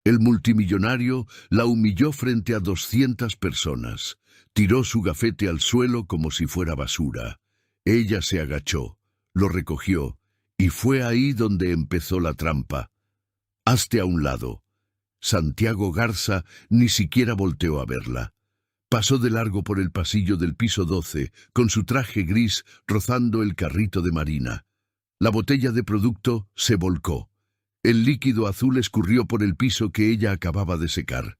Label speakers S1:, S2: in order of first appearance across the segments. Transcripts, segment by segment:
S1: El multimillonario la humilló frente a 200 personas. Tiró su gafete al suelo como si fuera basura. Ella se agachó, lo recogió, y fue ahí donde empezó la trampa. «Hazte a un lado». Santiago Garza ni siquiera volteó a verla. Pasó de largo por el pasillo del piso 12, con su traje gris rozando el carrito de Marina. La botella de producto se volcó. El líquido azul escurrió por el piso que ella acababa de secar.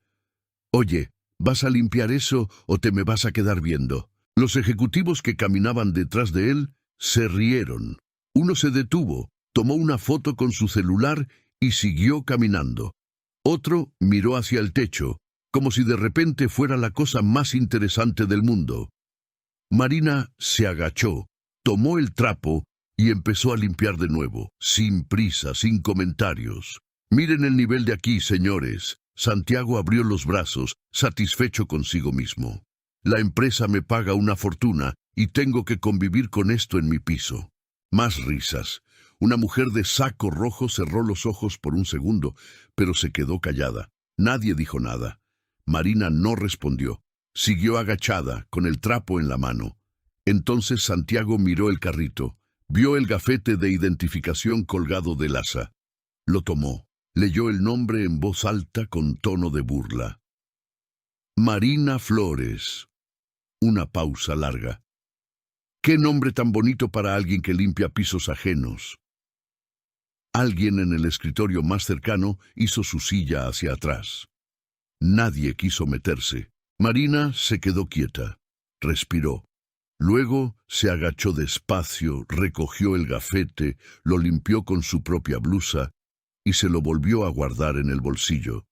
S1: «Oye, ¿vas a limpiar eso o te me vas a quedar viendo?» Los ejecutivos que caminaban detrás de él se rieron. Uno se detuvo, tomó una foto con su celular y siguió caminando. Otro miró hacia el techo, como si de repente fuera la cosa más interesante del mundo. Marina se agachó, tomó el trapo y empezó a limpiar de nuevo, sin prisa, sin comentarios. «Miren el nivel de aquí, señores». Santiago abrió los brazos, satisfecho consigo mismo. «La empresa me paga una fortuna y tengo que convivir con esto en mi piso». Más risas. Una mujer de saco rojo cerró los ojos por un segundo, pero se quedó callada. Nadie dijo nada. Marina no respondió. Siguió agachada, con el trapo en la mano. Entonces Santiago miró el carrito. Vio el gafete de identificación colgado del asa. Lo tomó. Leyó el nombre en voz alta con tono de burla. «Marina Flores». Una pausa larga. «Qué nombre tan bonito para alguien que limpia pisos ajenos». Alguien en el escritorio más cercano hizo su silla hacia atrás. Nadie quiso meterse. Marina se quedó quieta. Respiró. Luego se agachó despacio, recogió el gafete, lo limpió con su propia blusa y se lo volvió a guardar en el bolsillo.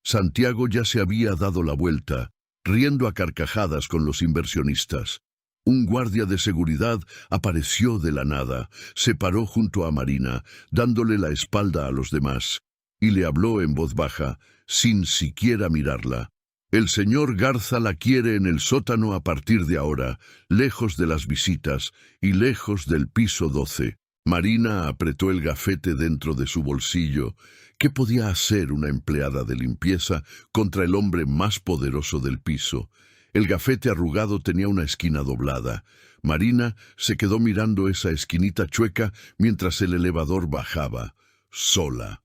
S1: Santiago ya se había dado la vuelta, riendo a carcajadas con los inversionistas. Un guardia de seguridad apareció de la nada, se paró junto a Marina, dándole la espalda a los demás, y le habló en voz baja, sin siquiera mirarla. «El señor Garza la quiere en el sótano a partir de ahora, lejos de las visitas y lejos del piso 12. Marina apretó el gafete dentro de su bolsillo. ¿Qué podía hacer una empleada de limpieza contra el hombre más poderoso del piso? El gafete arrugado tenía una esquina doblada. Marina se quedó mirando esa esquinita chueca mientras el elevador bajaba, sola.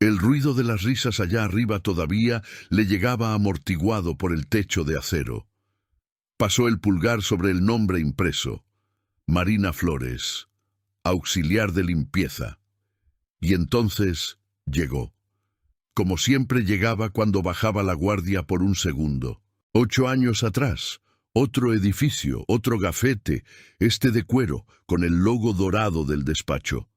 S1: El ruido de las risas allá arriba todavía le llegaba amortiguado por el techo de acero. Pasó el pulgar sobre el nombre impreso. Marina Flores, auxiliar de limpieza. Y entonces llegó. Como siempre llegaba cuando bajaba la guardia por un segundo. 8 años atrás, otro edificio, otro gafete, este de cuero, con el logo dorado del despacho.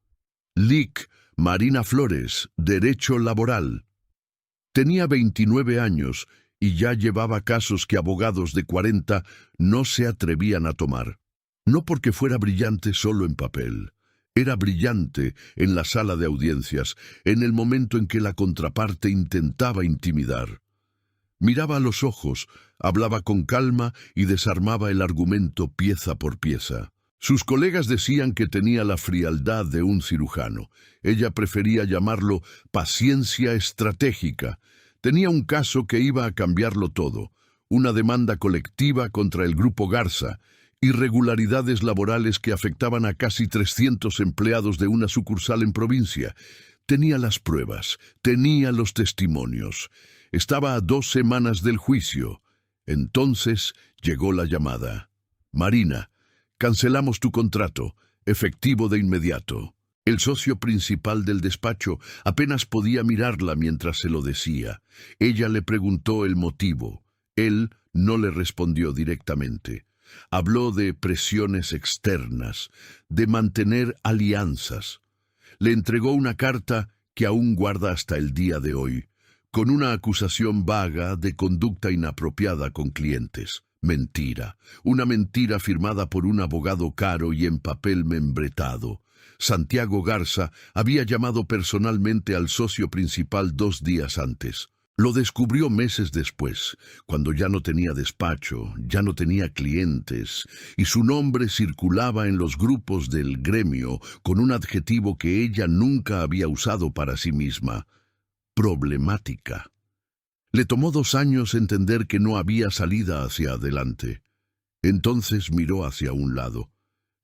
S1: LIC, Marina Flores, Derecho Laboral. Tenía 29 años y ya llevaba casos que abogados de 40 no se atrevían a tomar. No porque fuera brillante solo en papel. Era brillante en la sala de audiencias, en el momento en que la contraparte intentaba intimidar. Miraba a los ojos, hablaba con calma y desarmaba el argumento pieza por pieza. Sus colegas decían que tenía la frialdad de un cirujano. Ella prefería llamarlo paciencia estratégica. Tenía un caso que iba a cambiarlo todo. Una demanda colectiva contra el Grupo Garza. Irregularidades laborales que afectaban a casi 300 empleados de una sucursal en provincia. Tenía las pruebas, tenía los testimonios. Estaba a 2 semanas del juicio. Entonces llegó la llamada. «Marina, cancelamos tu contrato, efectivo de inmediato». El socio principal del despacho apenas podía mirarla mientras se lo decía. Ella le preguntó el motivo. Él no le respondió directamente. Habló de presiones externas, de mantener alianzas. Le entregó una carta que aún guarda hasta el día de hoy, con una acusación vaga de conducta inapropiada con clientes. Mentira, una mentira firmada por un abogado caro y en papel membretado. Santiago Garza había llamado personalmente al socio principal 2 días antes. Lo descubrió meses después, cuando ya no tenía despacho, ya no tenía clientes, y su nombre circulaba en los grupos del gremio con un adjetivo que ella nunca había usado para sí misma: problemática. Le tomó 2 años entender que no había salida hacia adelante. Entonces miró hacia un lado.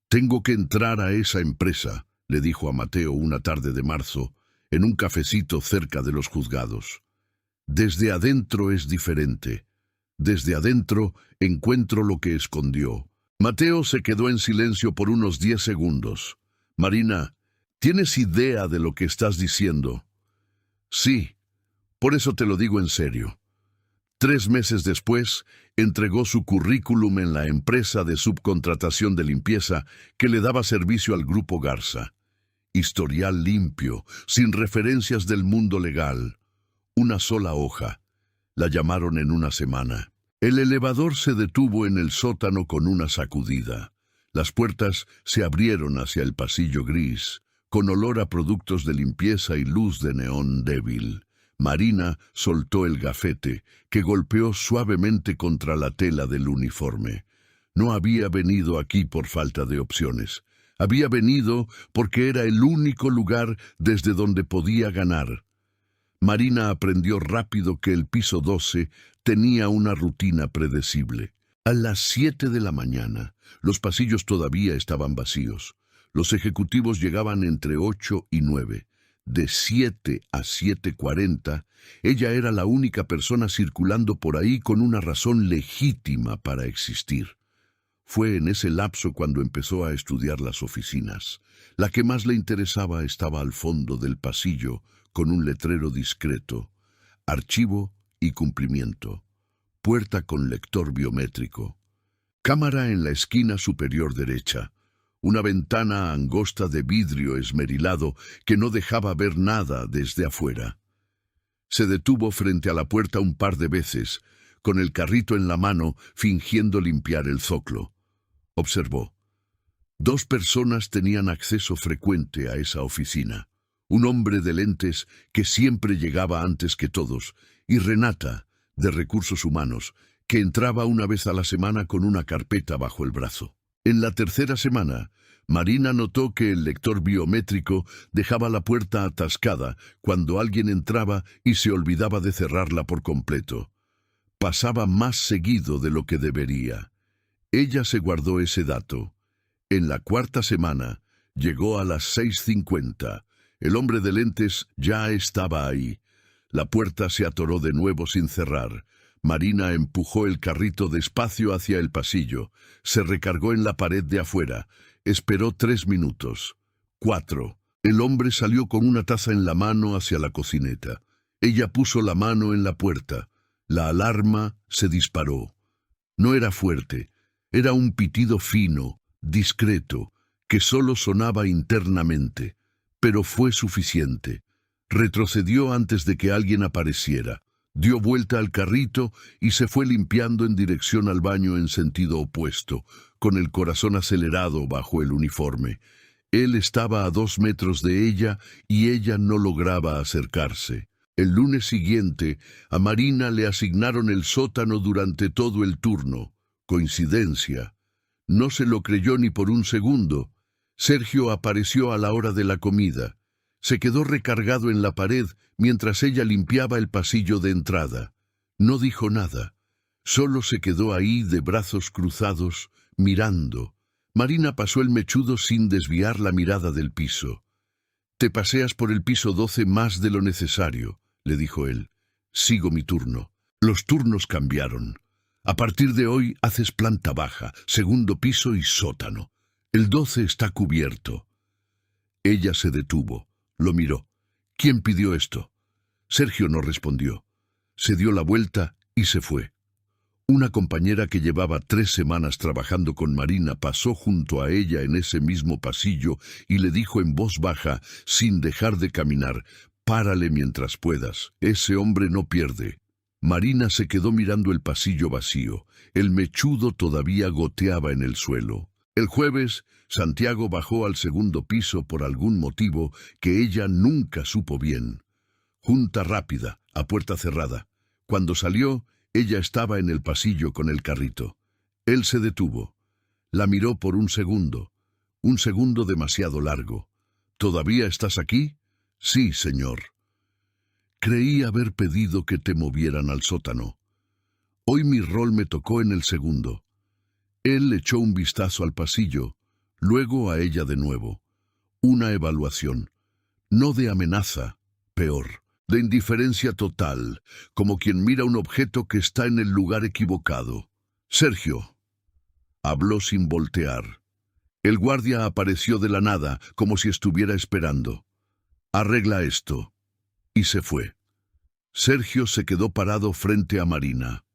S1: «Tengo que entrar a esa empresa», le dijo a Mateo una tarde de marzo, en un cafecito cerca de los juzgados. «Desde adentro es diferente. Desde adentro encuentro lo que escondió». Mateo se quedó en silencio por unos 10 segundos. «Marina, ¿tienes idea de lo que estás diciendo?» «Sí, por eso te lo digo en serio». 3 meses después, entregó su currículum en la empresa de subcontratación de limpieza que le daba servicio al Grupo Garza. Historial limpio, sin referencias del mundo legal. Una sola hoja. La llamaron en una semana. El elevador se detuvo en el sótano con una sacudida. Las puertas se abrieron hacia el pasillo gris, con olor a productos de limpieza y luz de neón débil. Marina soltó el gafete, que golpeó suavemente contra la tela del uniforme. No había venido aquí por falta de opciones. Había venido porque era el único lugar desde donde podía ganar. Marina aprendió rápido que el piso 12 tenía una rutina predecible. A las 7 de la mañana, los pasillos todavía estaban vacíos. Los ejecutivos llegaban entre 8 y 9. De 7 a 7:40, ella era la única persona circulando por ahí con una razón legítima para existir. Fue en ese lapso cuando empezó a estudiar las oficinas. La que más le interesaba estaba al fondo del pasillo, con un letrero discreto: archivo y cumplimiento. Puerta con lector biométrico. Cámara en la esquina superior derecha. Una ventana angosta de vidrio esmerilado que no dejaba ver nada desde afuera. Se detuvo frente a la puerta un par de veces, con el carrito en la mano, fingiendo limpiar el zoclo. Observó. 2 personas tenían acceso frecuente a esa oficina. Un hombre de lentes que siempre llegaba antes que todos, y Renata, de Recursos Humanos, que entraba una vez a la semana con una carpeta bajo el brazo. En la tercera semana, Marina notó que el lector biométrico dejaba la puerta atascada cuando alguien entraba y se olvidaba de cerrarla por completo. Pasaba más seguido de lo que debería. Ella se guardó ese dato. En la 4ª semana, llegó a las 6:50. El hombre de lentes ya estaba ahí. La puerta se atoró de nuevo sin cerrar. Marina empujó el carrito despacio hacia el pasillo. Se recargó en la pared de afuera. Esperó 3 minutos. 4. El hombre salió con una taza en la mano hacia la cocineta. Ella puso la mano en la puerta. La alarma se disparó. No era fuerte. Era un pitido fino, discreto, que solo sonaba internamente. Pero fue suficiente. Retrocedió antes de que alguien apareciera. Dio vuelta al carrito y se fue limpiando en dirección al baño en sentido opuesto, con el corazón acelerado bajo el uniforme. Él estaba a 2 metros de ella y ella no lograba acercarse. El lunes siguiente, a Marina le asignaron el sótano durante todo el turno. Coincidencia. No se lo creyó ni por un segundo. Sergio apareció a la hora de la comida. Se quedó recargado en la pared mientras ella limpiaba el pasillo de entrada. No dijo nada. Solo se quedó ahí de brazos cruzados, mirando. Marina pasó el mechudo sin desviar la mirada del piso. «Te paseas por el piso 12 más de lo necesario», le dijo él. «Sigo mi turno». Los turnos cambiaron. A partir de hoy haces planta baja, segundo piso y sótano. El 12 está cubierto. Ella se detuvo. Lo miró. «¿Quién pidió esto?» Sergio no respondió. Se dio la vuelta y se fue. Una compañera que llevaba 3 semanas trabajando con Marina pasó junto a ella en ese mismo pasillo y le dijo en voz baja, sin dejar de caminar: «Párale mientras puedas. Ese hombre no pierde». Marina se quedó mirando el pasillo vacío. El mechudo todavía goteaba en el suelo. El jueves, Santiago bajó al segundo piso por algún motivo que ella nunca supo bien. Junta rápida, a puerta cerrada. Cuando salió, ella estaba en el pasillo con el carrito. Él se detuvo. La miró por un segundo demasiado largo. «¿Todavía estás aquí?» «Sí, señor». Creí haber pedido que te movieran al sótano. Hoy mi rol me tocó en el segundo. Él echó un vistazo al pasillo, luego a ella de nuevo. Una evaluación, no de amenaza, peor, de indiferencia total, como quien mira un objeto que está en el lugar equivocado. Sergio. Habló sin voltear. El guardia apareció de la nada, como si estuviera esperando. Arregla esto. Y se fue. Sergio se quedó parado frente a Marina.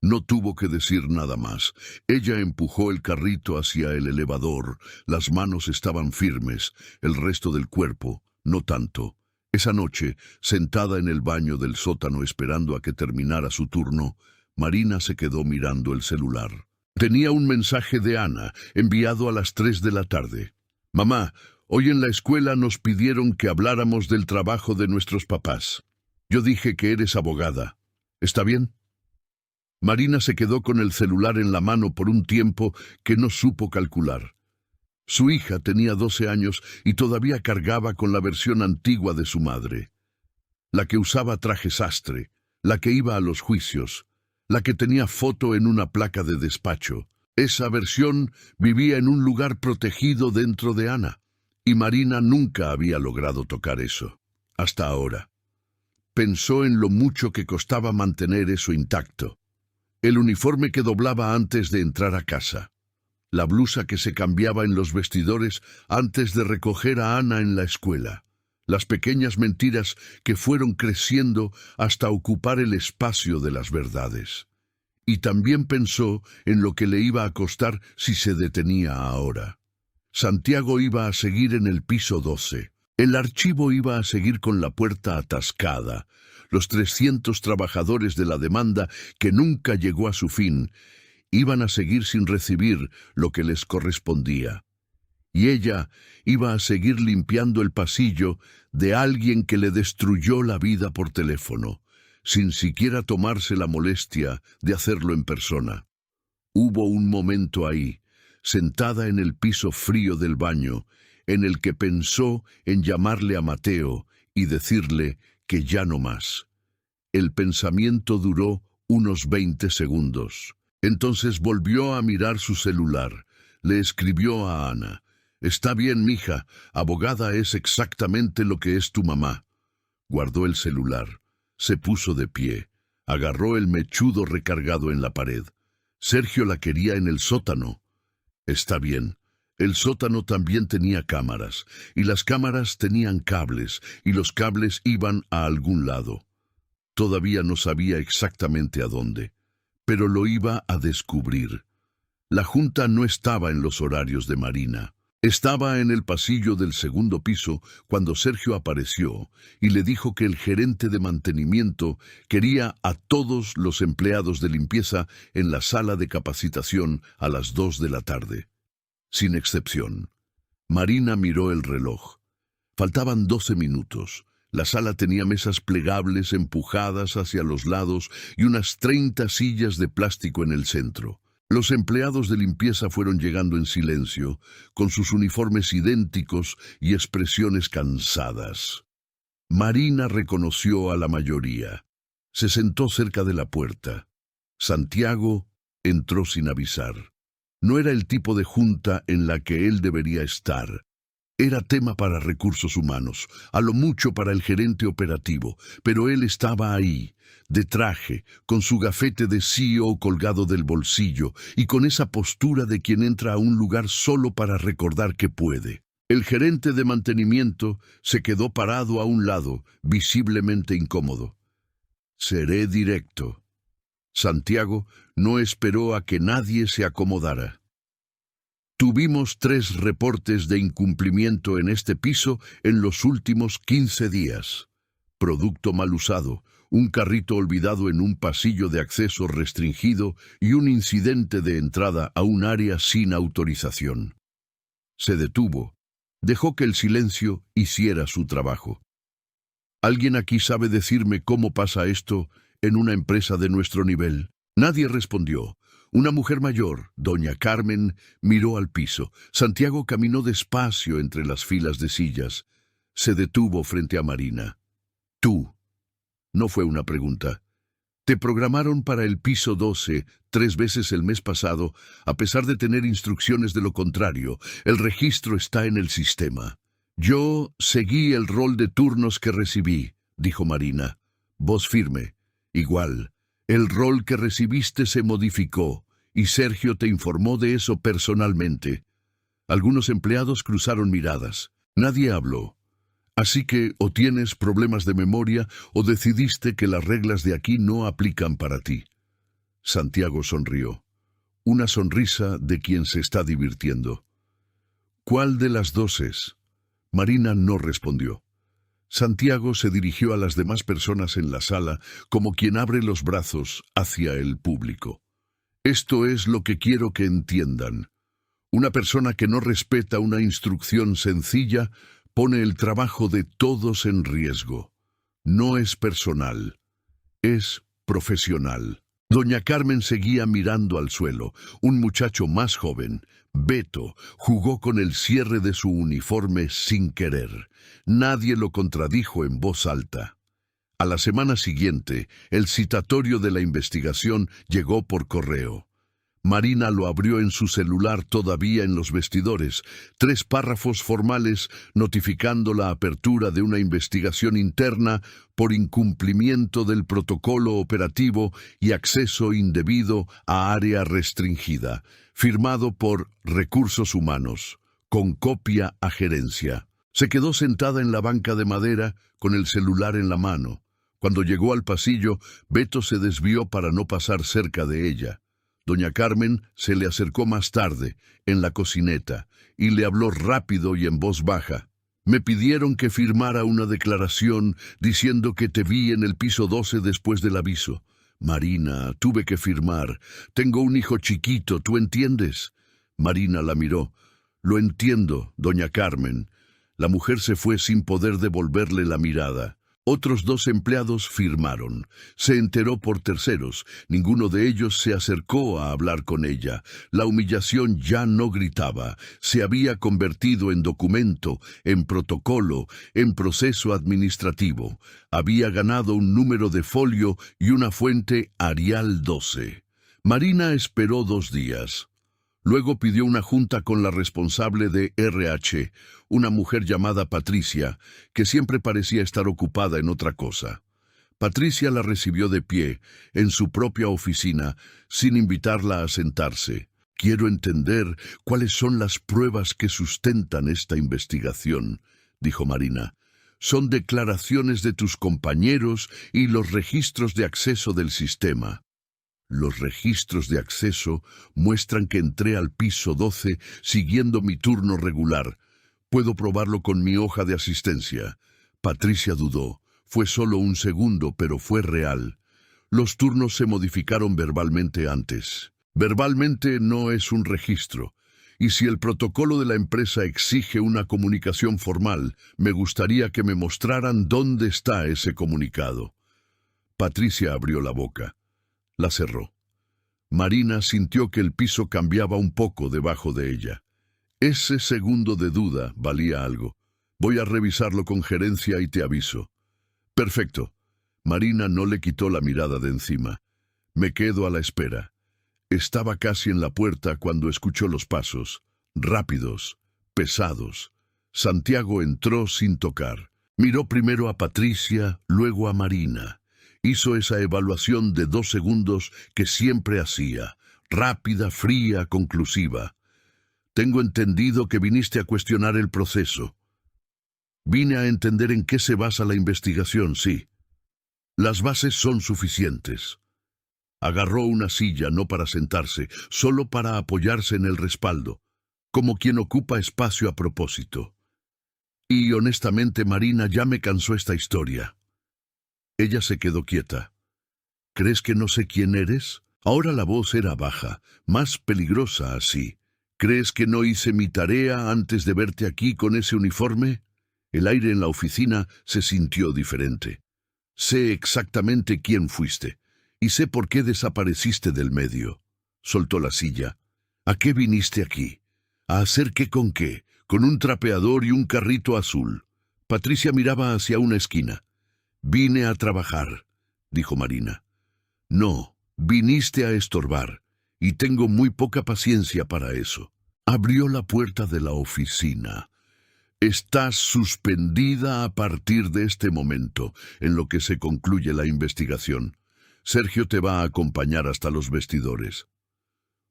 S1: No tuvo que decir nada más. Ella empujó el carrito hacia el elevador. Las manos estaban firmes, el resto del cuerpo, no tanto. Esa noche, sentada en el baño del sótano esperando a que terminara su turno, Marina se quedó mirando el celular. Tenía un mensaje de Ana, enviado a las 3 de la tarde. Mamá, hoy en la escuela nos pidieron que habláramos del trabajo de nuestros papás. Yo dije que eres abogada. ¿Está bien? Marina se quedó con el celular en la mano por un tiempo que no supo calcular. Su hija tenía 12 años y todavía cargaba con la versión antigua de su madre. La que usaba traje sastre, la que iba a los juicios, la que tenía foto en una placa de despacho. Esa versión vivía en un lugar protegido dentro de Ana, y Marina nunca había logrado tocar eso, hasta ahora. Pensó en lo mucho que costaba mantener eso intacto. El uniforme que doblaba antes de entrar a casa. La blusa que se cambiaba en los vestidores antes de recoger a Ana en la escuela. Las pequeñas mentiras que fueron creciendo hasta ocupar el espacio de las verdades. Y también pensó en lo que le iba a costar si se detenía ahora. Santiago iba a seguir en el piso 12. El archivo iba a seguir con la puerta atascada. Los 300 trabajadores de la demanda, que nunca llegó a su fin, iban a seguir sin recibir lo que les correspondía. Y ella iba a seguir limpiando el pasillo de alguien que le destruyó la vida por teléfono, sin siquiera tomarse la molestia de hacerlo en persona. Hubo un momento ahí, sentada en el piso frío del baño, en el que pensó en llamarle a Mateo y decirle que ya no más. El pensamiento duró unos 20 segundos. Entonces volvió a mirar su celular. Le escribió a Ana. «Está bien, mija, abogada es exactamente lo que es tu mamá». Guardó el celular. Se puso de pie. Agarró el mechudo recargado en la pared. Sergio la quería en el sótano. Está bien. El sótano también tenía cámaras, y las cámaras tenían cables, y los cables iban a algún lado. Todavía no sabía exactamente a dónde, pero lo iba a descubrir. La junta no estaba en los horarios de Marina. Estaba en el pasillo del segundo piso cuando Sergio apareció y le dijo que el gerente de mantenimiento quería a todos los empleados de limpieza en la sala de capacitación a las 2 de la tarde. Sin excepción. Marina miró el reloj. Faltaban 12 minutos. La sala tenía mesas plegables empujadas hacia los lados y unas 30 sillas de plástico en el centro. Los empleados de limpieza fueron llegando en silencio, con sus uniformes idénticos y expresiones cansadas. Marina reconoció a la mayoría. Se sentó cerca de la puerta. Santiago entró sin avisar. No era el tipo de junta en la que él debería estar. Era tema para recursos humanos, a lo mucho para el gerente operativo, pero él estaba ahí, de traje, con su gafete de CEO colgado del bolsillo y con esa postura de quien entra a un lugar solo para recordar que puede. El gerente de mantenimiento se quedó parado a un lado, visiblemente incómodo. «Seré directo». Santiago no esperó a que nadie se acomodara. «Tuvimos 3 reportes de incumplimiento en este piso en los últimos 15 días. Producto mal usado, un carrito olvidado en un pasillo de acceso restringido y un incidente de entrada a un área sin autorización». Se detuvo. Dejó que el silencio hiciera su trabajo. «¿Alguien aquí sabe decirme cómo pasa esto en una empresa de nuestro nivel?» Nadie respondió. Una mujer mayor, doña Carmen, miró al piso. Santiago caminó despacio entre las filas de sillas. Se detuvo frente a Marina. «Tú». No fue una pregunta. Te programaron para el piso 12 3 veces el mes pasado, a pesar de tener instrucciones de lo contrario. El registro está en el sistema. Yo seguí el rol de turnos que recibí, dijo Marina. Voz firme. Igual. El rol que recibiste se modificó, y Sergio te informó de eso personalmente. Algunos empleados cruzaron miradas. Nadie habló. Así que o tienes problemas de memoria o decidiste que las reglas de aquí no aplican para ti. Santiago sonrió. Una sonrisa de quien se está divirtiendo. ¿Cuál de las dos es? Marina no respondió. Santiago se dirigió a las demás personas en la sala como quien abre los brazos hacia el público. Esto es lo que quiero que entiendan. Una persona que no respeta una instrucción sencilla pone el trabajo de todos en riesgo. No es personal, es profesional. Doña Carmen seguía mirando al suelo. Un muchacho más joven, Beto, jugó con el cierre de su uniforme sin querer. Nadie lo contradijo en voz alta. A la semana siguiente, el citatorio de la investigación llegó por correo. Marina lo abrió en su celular todavía en los vestidores. 3 párrafos formales notificando la apertura de una investigación interna por incumplimiento del protocolo operativo y acceso indebido a área restringida, firmado por Recursos Humanos, con copia a gerencia. Se quedó sentada en la banca de madera con el celular en la mano. Cuando llegó al pasillo, Beto se desvió para no pasar cerca de ella. Doña Carmen se le acercó más tarde, en la cocineta, y le habló rápido y en voz baja. Me pidieron que firmara una declaración diciendo que te vi en el piso 12 después del aviso. Marina, tuve que firmar. Tengo un hijo chiquito, ¿tú entiendes? Marina la miró. Lo entiendo, doña Carmen. La mujer se fue sin poder devolverle la mirada. Otros 2 empleados firmaron. Se enteró por terceros. Ninguno de ellos se acercó a hablar con ella. La humillación ya no gritaba. Se había convertido en documento, en protocolo, en proceso administrativo. Había ganado un número de folio y una fuente Arial 12. Marina esperó 2 días. Luego pidió una junta con la responsable de RH, una mujer llamada Patricia, que siempre parecía estar ocupada en otra cosa. Patricia la recibió de pie, en su propia oficina, sin invitarla a sentarse. Quiero entender cuáles son las pruebas que sustentan esta investigación, dijo Marina. Son declaraciones de tus compañeros y los registros de acceso del sistema. Los registros de acceso muestran que entré al piso 12 siguiendo mi turno regular. Puedo probarlo con mi hoja de asistencia. Patricia dudó. Fue solo un segundo, pero fue real. Los turnos se modificaron verbalmente antes. Verbalmente no es un registro. Y si el protocolo de la empresa exige una comunicación formal, me gustaría que me mostraran dónde está ese comunicado. Patricia abrió la boca. La cerró. Marina sintió que el piso cambiaba un poco debajo de ella. Ese segundo de duda valía algo. Voy a revisarlo con gerencia y te aviso. Perfecto. Marina no le quitó la mirada de encima. Me quedo a la espera. Estaba casi en la puerta cuando escuchó los pasos. Rápidos, pesados. Santiago entró sin tocar. Miró primero a Patricia, luego a Marina. Hizo esa evaluación de 2 segundos que siempre hacía, rápida, fría, conclusiva. Tengo entendido que viniste a cuestionar el proceso. Vine a entender en qué se basa la investigación, sí. Las bases son suficientes. Agarró una silla no para sentarse, solo para apoyarse en el respaldo, como quien ocupa espacio a propósito. Y honestamente, Marina, ya me cansó esta historia. Ella se quedó quieta. ¿Crees que no sé quién eres? Ahora la voz era baja, más peligrosa así. ¿Crees que no hice mi tarea antes de verte aquí con ese uniforme? El aire en la oficina se sintió diferente. Sé exactamente quién fuiste, y sé por qué desapareciste del medio. Soltó la silla. ¿A qué viniste aquí? ¿A hacer qué con qué? Con un trapeador y un carrito azul. Patricia miraba hacia una esquina. Vine a trabajar, dijo Marina. No, viniste a estorbar, y tengo muy poca paciencia para eso. Abrió la puerta de la oficina. Estás suspendida a partir de este momento, en lo que se concluye la investigación. Sergio te va a acompañar hasta los vestidores.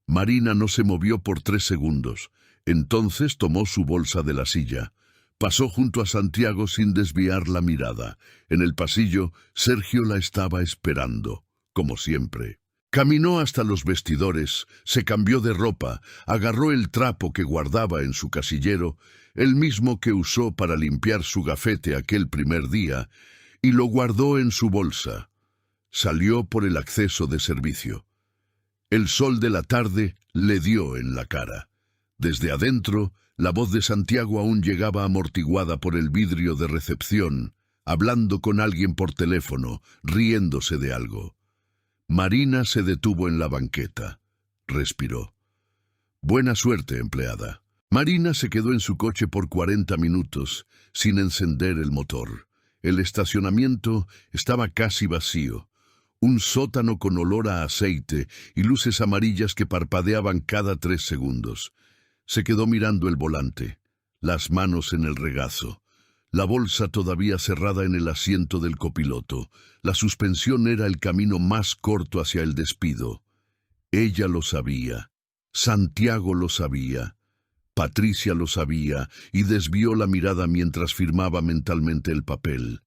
S1: Marina no se movió por 3 segundos. Entonces tomó su bolsa de la silla. Pasó junto a Santiago sin desviar la mirada. En el pasillo, Sergio la estaba esperando, como siempre. Caminó hasta los vestidores, se cambió de ropa, agarró el trapo que guardaba en su casillero, el mismo que usó para limpiar su gafete aquel primer día, y lo guardó en su bolsa. Salió por el acceso de servicio. El sol de la tarde le dio en la cara. Desde adentro, la voz de Santiago aún llegaba amortiguada por el vidrio de recepción, hablando con alguien por teléfono, riéndose de algo. Marina se detuvo en la banqueta. Respiró. Buena suerte, empleada. Marina se quedó en su coche por 40 minutos, sin encender el motor. El estacionamiento estaba casi vacío. Un sótano con olor a aceite y luces amarillas que parpadeaban cada 3 segundos. Se quedó mirando el volante, las manos en el regazo. La bolsa todavía cerrada en el asiento del copiloto. La suspensión era el camino más corto hacia el despido. Ella lo sabía. Santiago lo sabía. Patricia lo sabía y desvió la mirada mientras firmaba mentalmente el papel.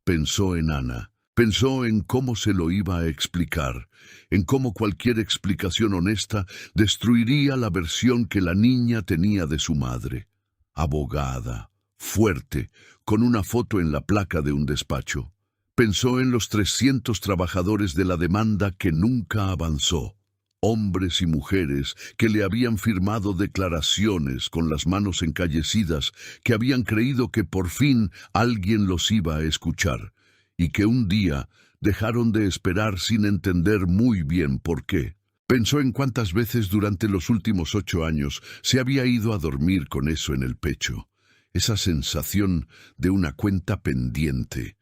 S1: Pensó en Ana. Pensó en cómo se lo iba a explicar, en cómo cualquier explicación honesta destruiría la versión que la niña tenía de su madre. Abogada, fuerte, con una foto en la placa de un despacho. Pensó en los 300 trabajadores de la demanda que nunca avanzó. Hombres y mujeres que le habían firmado declaraciones con las manos encallecidas, que habían creído que por fin alguien los iba a escuchar, y que un día dejaron de esperar sin entender muy bien por qué. Pensó en cuántas veces durante los últimos 8 años se había ido a dormir con eso en el pecho, esa sensación de una cuenta pendiente,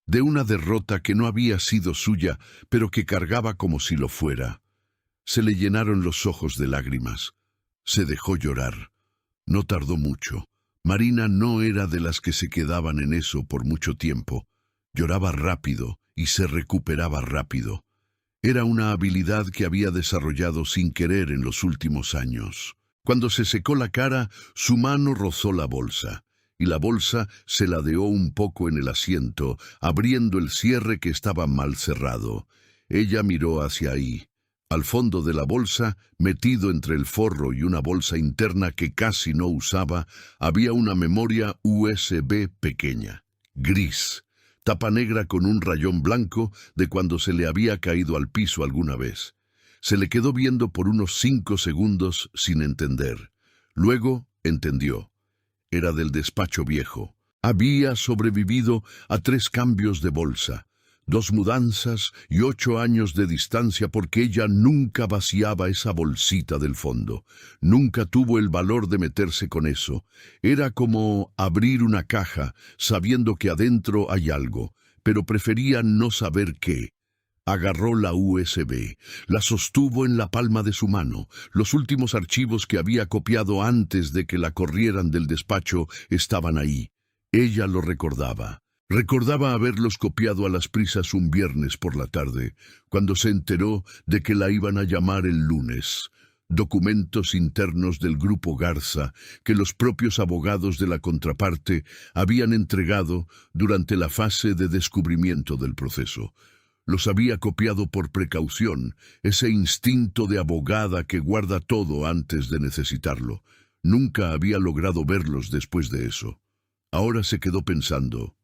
S1: de una derrota que no había sido suya, pero que cargaba como si lo fuera. Se le llenaron los ojos de lágrimas. Se dejó llorar. No tardó mucho. Marina no era de las que se quedaban en eso por mucho tiempo. Lloraba rápido y se recuperaba rápido. Era una habilidad que había desarrollado sin querer en los últimos años. Cuando se secó la cara, su mano rozó la bolsa, y la bolsa se ladeó un poco en el asiento, abriendo el cierre que estaba mal cerrado. Ella miró hacia ahí. Al fondo de la bolsa, metido entre el forro y una bolsa interna que casi no usaba, había una memoria USB pequeña, gris, tapa negra con un rayón blanco de cuando se le había caído al piso alguna vez. Se le quedó viendo por unos 5 segundos sin entender. Luego entendió. Era del despacho viejo. Había sobrevivido a 3 cambios de bolsa, 2 mudanzas y 8 años de distancia porque ella nunca vaciaba esa bolsita del fondo. Nunca tuvo el valor de meterse con eso. Era como abrir una caja sabiendo que adentro hay algo, pero prefería no saber qué. Agarró la USB, la sostuvo en la palma de su mano. Los últimos archivos que había copiado antes de que la corrieran del despacho estaban ahí. Ella lo recordaba. Recordaba haberlos copiado a las prisas un viernes por la tarde, cuando se enteró de que la iban a llamar el lunes. Documentos internos del Grupo Garza que los propios abogados de la contraparte habían entregado durante la fase de descubrimiento del proceso. Los había copiado por precaución, ese instinto de abogada que guarda todo antes de necesitarlo. Nunca había logrado verlos después de eso. Ahora se quedó pensando,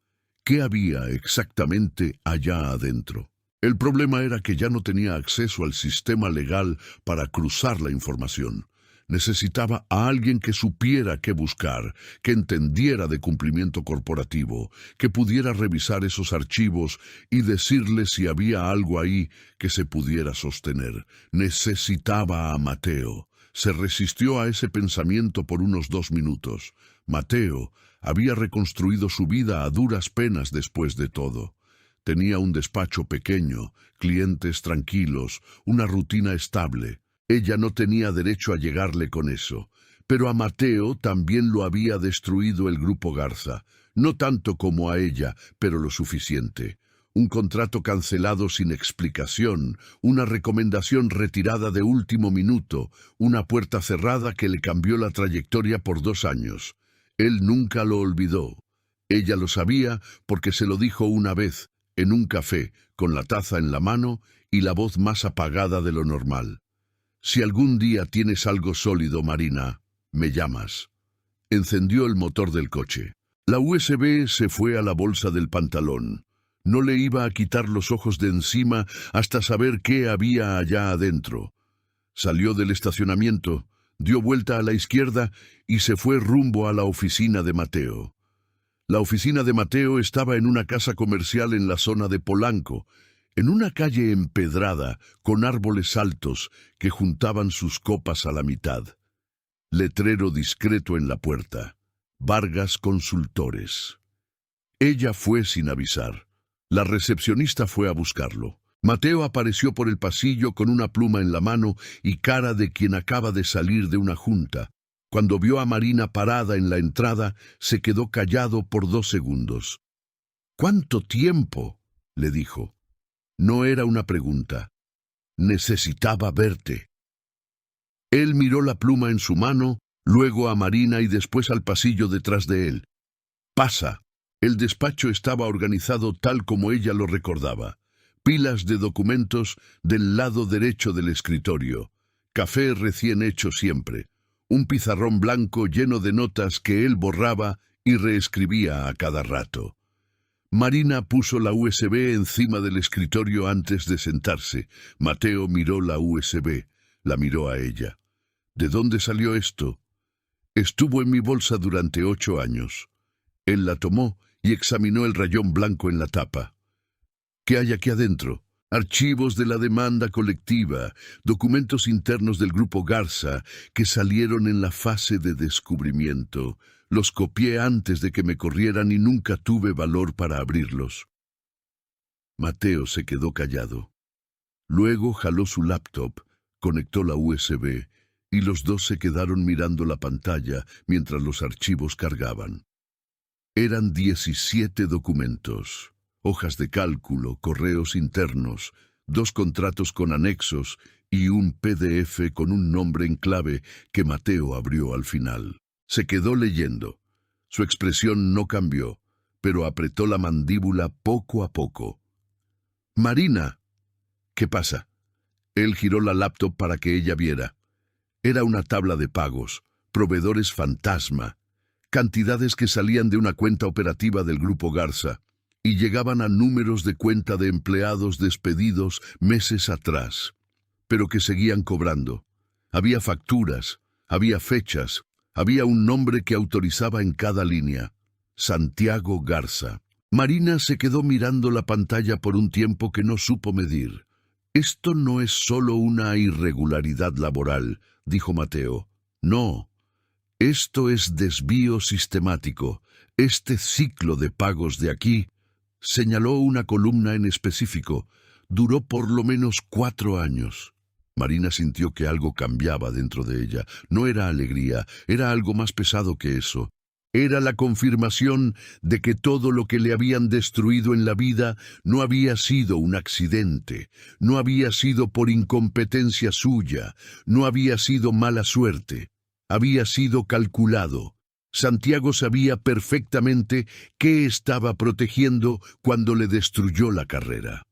S1: ¿qué había exactamente allá adentro? El problema era que ya no tenía acceso al sistema legal para cruzar la información. Necesitaba a alguien que supiera qué buscar, que entendiera de cumplimiento corporativo, que pudiera revisar esos archivos y decirle si había algo ahí que se pudiera sostener. Necesitaba a Mateo. Se resistió a ese pensamiento por unos 2 minutos. Mateo, Había reconstruido su vida a duras penas después de todo. Tenía un despacho pequeño, clientes tranquilos, una rutina estable. Ella no tenía derecho a llegarle con eso. Pero a Mateo también lo había destruido el Grupo Garza. No tanto como a ella, pero lo suficiente. Un contrato cancelado sin explicación, una recomendación retirada de último minuto, una puerta cerrada que le cambió la trayectoria por 2 años. Él nunca lo olvidó. Ella lo sabía porque se lo dijo una vez, en un café, con la taza en la mano y la voz más apagada de lo normal. «Si algún día tienes algo sólido, Marina, me llamas». Encendió el motor del coche. La USB se fue a la bolsa del pantalón. No le iba a quitar los ojos de encima hasta saber qué había allá adentro. Salió del estacionamiento, dio vuelta a la izquierda y se fue rumbo a la oficina de Mateo. La oficina de Mateo estaba en una casa comercial en la zona de Polanco, en una calle empedrada con árboles altos que juntaban sus copas a la mitad. Letrero discreto en la puerta. Vargas Consultores. Ella fue sin avisar. La recepcionista fue a buscarlo. Mateo apareció por el pasillo con una pluma en la mano y cara de quien acaba de salir de una junta. Cuando vio a Marina parada en la entrada, se quedó callado por 2 segundos. «¿Cuánto tiempo?», le dijo. No era una pregunta. Necesitaba verte. Él miró la pluma en su mano, luego a Marina y después al pasillo detrás de él. «Pasa». El despacho estaba organizado tal como ella lo recordaba. Pilas de documentos del lado derecho del escritorio. Café recién hecho siempre. Un pizarrón blanco lleno de notas que él borraba y reescribía a cada rato. Marina puso la USB encima del escritorio antes de sentarse. Mateo miró la USB. La miró a ella. «¿De dónde salió esto?» «Estuvo en mi bolsa durante 8 años». Él la tomó y examinó el rayón blanco en la tapa. «¿Qué hay aquí adentro?» «Archivos de la demanda colectiva, documentos internos del Grupo Garza que salieron en la fase de descubrimiento. Los copié antes de que me corrieran y nunca tuve valor para abrirlos». Mateo se quedó callado. Luego jaló su laptop, conectó la USB y los dos se quedaron mirando la pantalla mientras los archivos cargaban. Eran 17 documentos, hojas de cálculo, correos internos, 2 contratos con anexos y un PDF con un nombre en clave que Mateo abrió al final. Se quedó leyendo. Su expresión no cambió, pero apretó la mandíbula poco a poco. «Marina». «¿Qué pasa?» Él giró la laptop para que ella viera. Era una tabla de pagos, proveedores fantasma, cantidades que salían de una cuenta operativa del Grupo Garza y llegaban a números de cuenta de empleados despedidos meses atrás, pero que seguían cobrando. Había facturas, había fechas, había un nombre que autorizaba en cada línea: Santiago Garza. Marina se quedó mirando la pantalla por un tiempo que no supo medir. «Esto no es solo una irregularidad laboral», dijo Mateo. «No. Esto es desvío sistemático. Este ciclo de pagos de aquí», señaló una columna en específico, «duró por lo menos 4 años». Marina sintió que algo cambiaba dentro de ella. No era alegría, era algo más pesado que eso. Era la confirmación de que todo lo que le habían destruido en la vida no había sido un accidente, no había sido por incompetencia suya, no había sido mala suerte, había sido calculado. Santiago sabía perfectamente qué estaba protegiendo cuando le destruyó la carrera.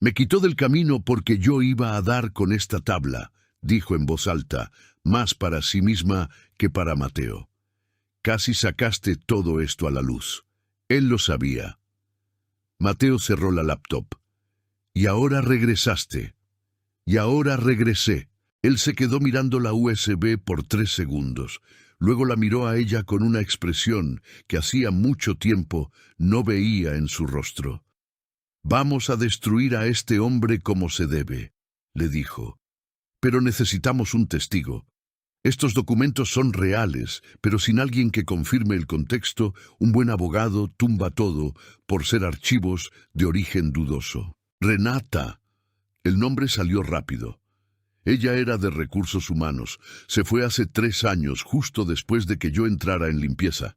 S1: «Me quitó del camino porque yo iba a dar con esta tabla», dijo en voz alta, más para sí misma que para Mateo. «Casi sacaste todo esto a la luz». Él lo sabía. Mateo cerró la laptop. «Y ahora regresaste». «Y ahora regresé». Él se quedó mirando la USB por 3 segundos. Luego la miró a ella con una expresión que hacía mucho tiempo no veía en su rostro. «Vamos a destruir a este hombre como se debe», le dijo. «Pero necesitamos un testigo». Estos documentos son reales, pero sin alguien que confirme el contexto, un buen abogado tumba todo por ser archivos de origen dudoso. Renata. El nombre salió rápido. Ella era de recursos humanos. Se fue hace 3 años, justo después de que yo entrara en limpieza.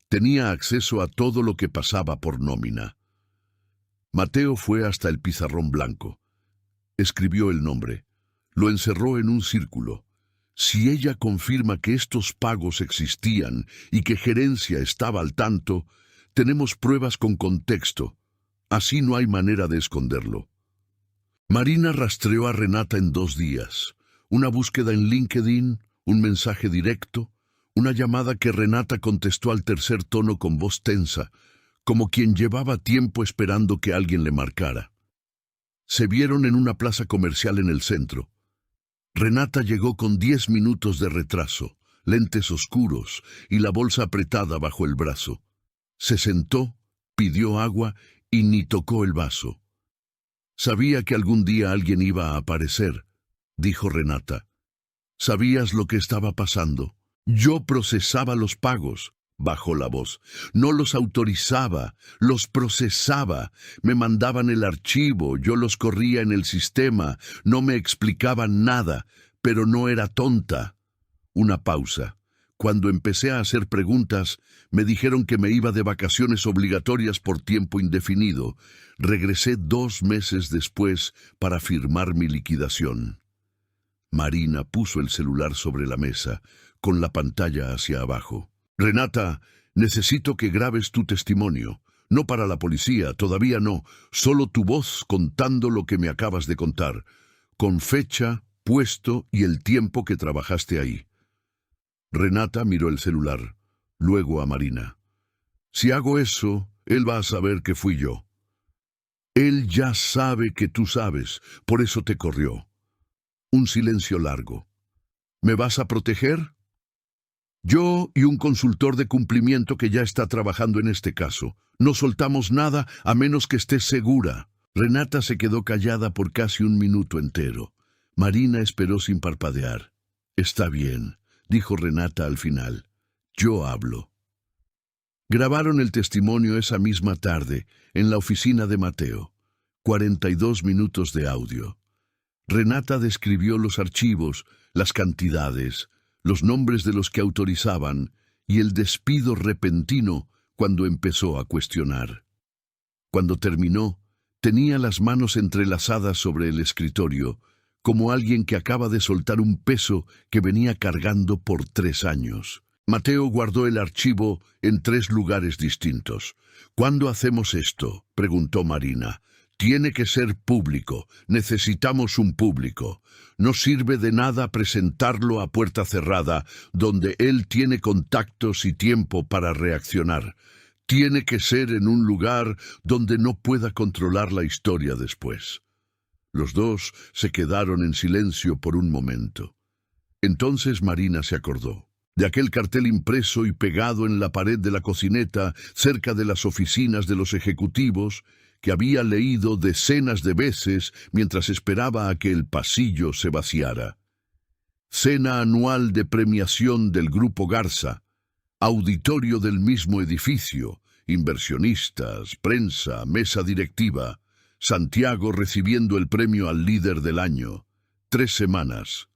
S1: Tenía acceso a todo lo que pasaba por nómina. Mateo fue hasta el pizarrón blanco. Escribió el nombre. Lo encerró en un círculo. Si ella confirma que estos pagos existían y que gerencia estaba al tanto, tenemos pruebas con contexto. Así no hay manera de esconderlo. Marina rastreó a Renata en 2 días. Una búsqueda en LinkedIn, un mensaje directo, una llamada que Renata contestó al tercer tono con voz tensa, como quien llevaba tiempo esperando que alguien le marcara. Se vieron en una plaza comercial en el centro. Renata llegó con 10 minutos de retraso, lentes oscuros y la bolsa apretada bajo el brazo. Se sentó, pidió agua y ni tocó el vaso. Sabía que algún día alguien iba a aparecer, dijo Renata. ¿Sabías lo que estaba pasando? Yo procesaba los pagos, bajó la voz. No los autorizaba, los procesaba. Me mandaban el archivo, yo los corría en el sistema, no me explicaban nada, pero no era tonta. Una pausa. Cuando empecé a hacer preguntas, me dijeron que me iba de vacaciones obligatorias por tiempo indefinido. Regresé 2 meses después para firmar mi liquidación. Marina puso el celular sobre la mesa, con la pantalla hacia abajo. Renata, necesito que grabes tu testimonio. No para la policía, todavía no. Solo tu voz contando lo que me acabas de contar. Con fecha, puesto y el tiempo que trabajaste ahí. Renata miró el celular, luego a Marina. Si hago eso, él va a saber que fui yo. Él ya sabe que tú sabes, por eso te corrió. Un silencio largo. ¿Me vas a proteger? Yo y un consultor de cumplimiento que ya está trabajando en este caso. No soltamos nada a menos que estés segura. Renata se quedó callada por casi 1 minuto entero. Marina esperó sin parpadear. Está bien, dijo Renata al final. Yo hablo. Grabaron el testimonio esa misma tarde, en la oficina de Mateo. 42 minutos de audio. Renata describió los archivos, las cantidades, los nombres de los que autorizaban y el despido repentino cuando empezó a cuestionar. Cuando terminó, tenía las manos entrelazadas sobre el escritorio, como alguien que acaba de soltar un peso que venía cargando por 3 años. Mateo guardó el archivo en 3 lugares distintos. ¿Cuándo hacemos esto?, preguntó Marina. Tiene que ser público. Necesitamos un público. No sirve de nada presentarlo a puerta cerrada, donde él tiene contactos y tiempo para reaccionar. Tiene que ser en un lugar donde no pueda controlar la historia después. Los dos se quedaron en silencio por un momento. Entonces Marina se acordó de aquel cartel impreso y pegado en la pared de la cocineta, cerca de las oficinas de los ejecutivos, que había leído decenas de veces mientras esperaba a que el pasillo se vaciara. Cena anual de premiación del Grupo Garza, auditorio del mismo edificio, inversionistas, prensa, mesa directiva, Santiago recibiendo el premio al líder del año. 3 semanas.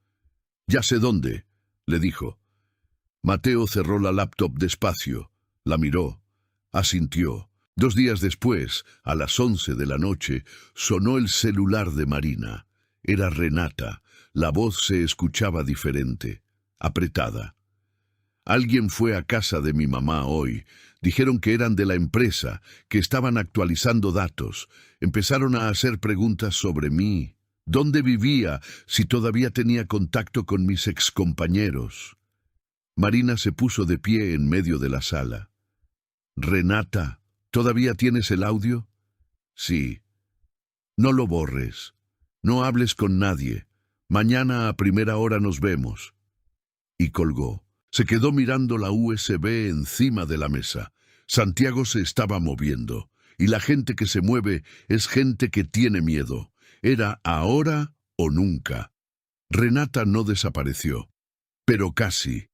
S1: Ya sé dónde, le dijo. Mateo cerró la laptop despacio, la miró, asintió. 2 días después, a las 11 de la noche, sonó el celular de Marina. Era Renata. La voz se escuchaba diferente, apretada. Alguien fue a casa de mi mamá hoy. Dijeron que eran de la empresa, que estaban actualizando datos. Empezaron a hacer preguntas sobre mí. ¿Dónde vivía? Si todavía tenía contacto con mis excompañeros. Marina se puso de pie en medio de la sala. Renata, ¿todavía tienes el audio? Sí. No lo borres. No hables con nadie. Mañana a primera hora nos vemos. Y colgó. Se quedó mirando la USB encima de la mesa. Santiago se estaba moviendo, y la gente que se mueve es gente que tiene miedo. Era ahora o nunca. Renata no desapareció. pero casi.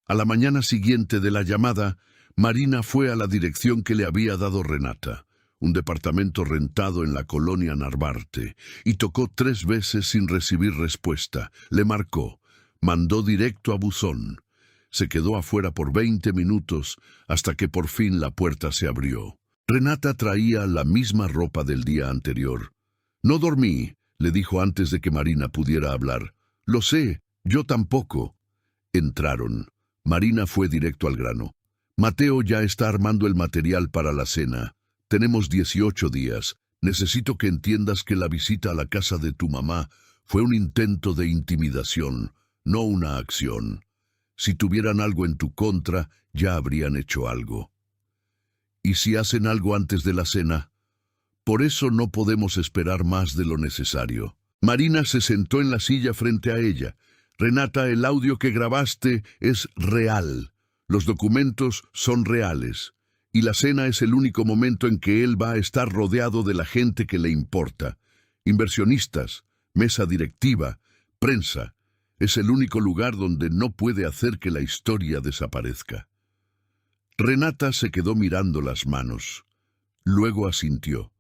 S1: A la mañana siguiente de la llamada, Marina fue a la dirección que le había dado Renata, un departamento rentado en la colonia Narvarte, y tocó 3 veces sin recibir respuesta. Le marcó, mandó directo a buzón. Se quedó afuera por 20 minutos hasta que por fin la puerta se abrió. Renata traía la misma ropa del día anterior. «No dormí», le dijo antes de que Marina pudiera hablar. «Lo sé, yo tampoco». Entraron. Marina fue directo al grano. «Mateo ya está armando el material para la cena. Tenemos 18 días. Necesito que entiendas que la visita a la casa de tu mamá fue un intento de intimidación, no una acción. Si tuvieran algo en tu contra, ya habrían hecho algo. ¿Y si hacen algo antes de la cena? Por eso no podemos esperar más de lo necesario». Marina se sentó en la silla frente a ella. «Renata, el audio que grabaste es real. Los documentos son reales. Y la cena es el único momento en que él va a estar rodeado de la gente que le importa. Inversionistas, mesa directiva, prensa. Es el único lugar donde no puede hacer que la historia desaparezca». Renata se quedó mirando las manos. Luego asintió.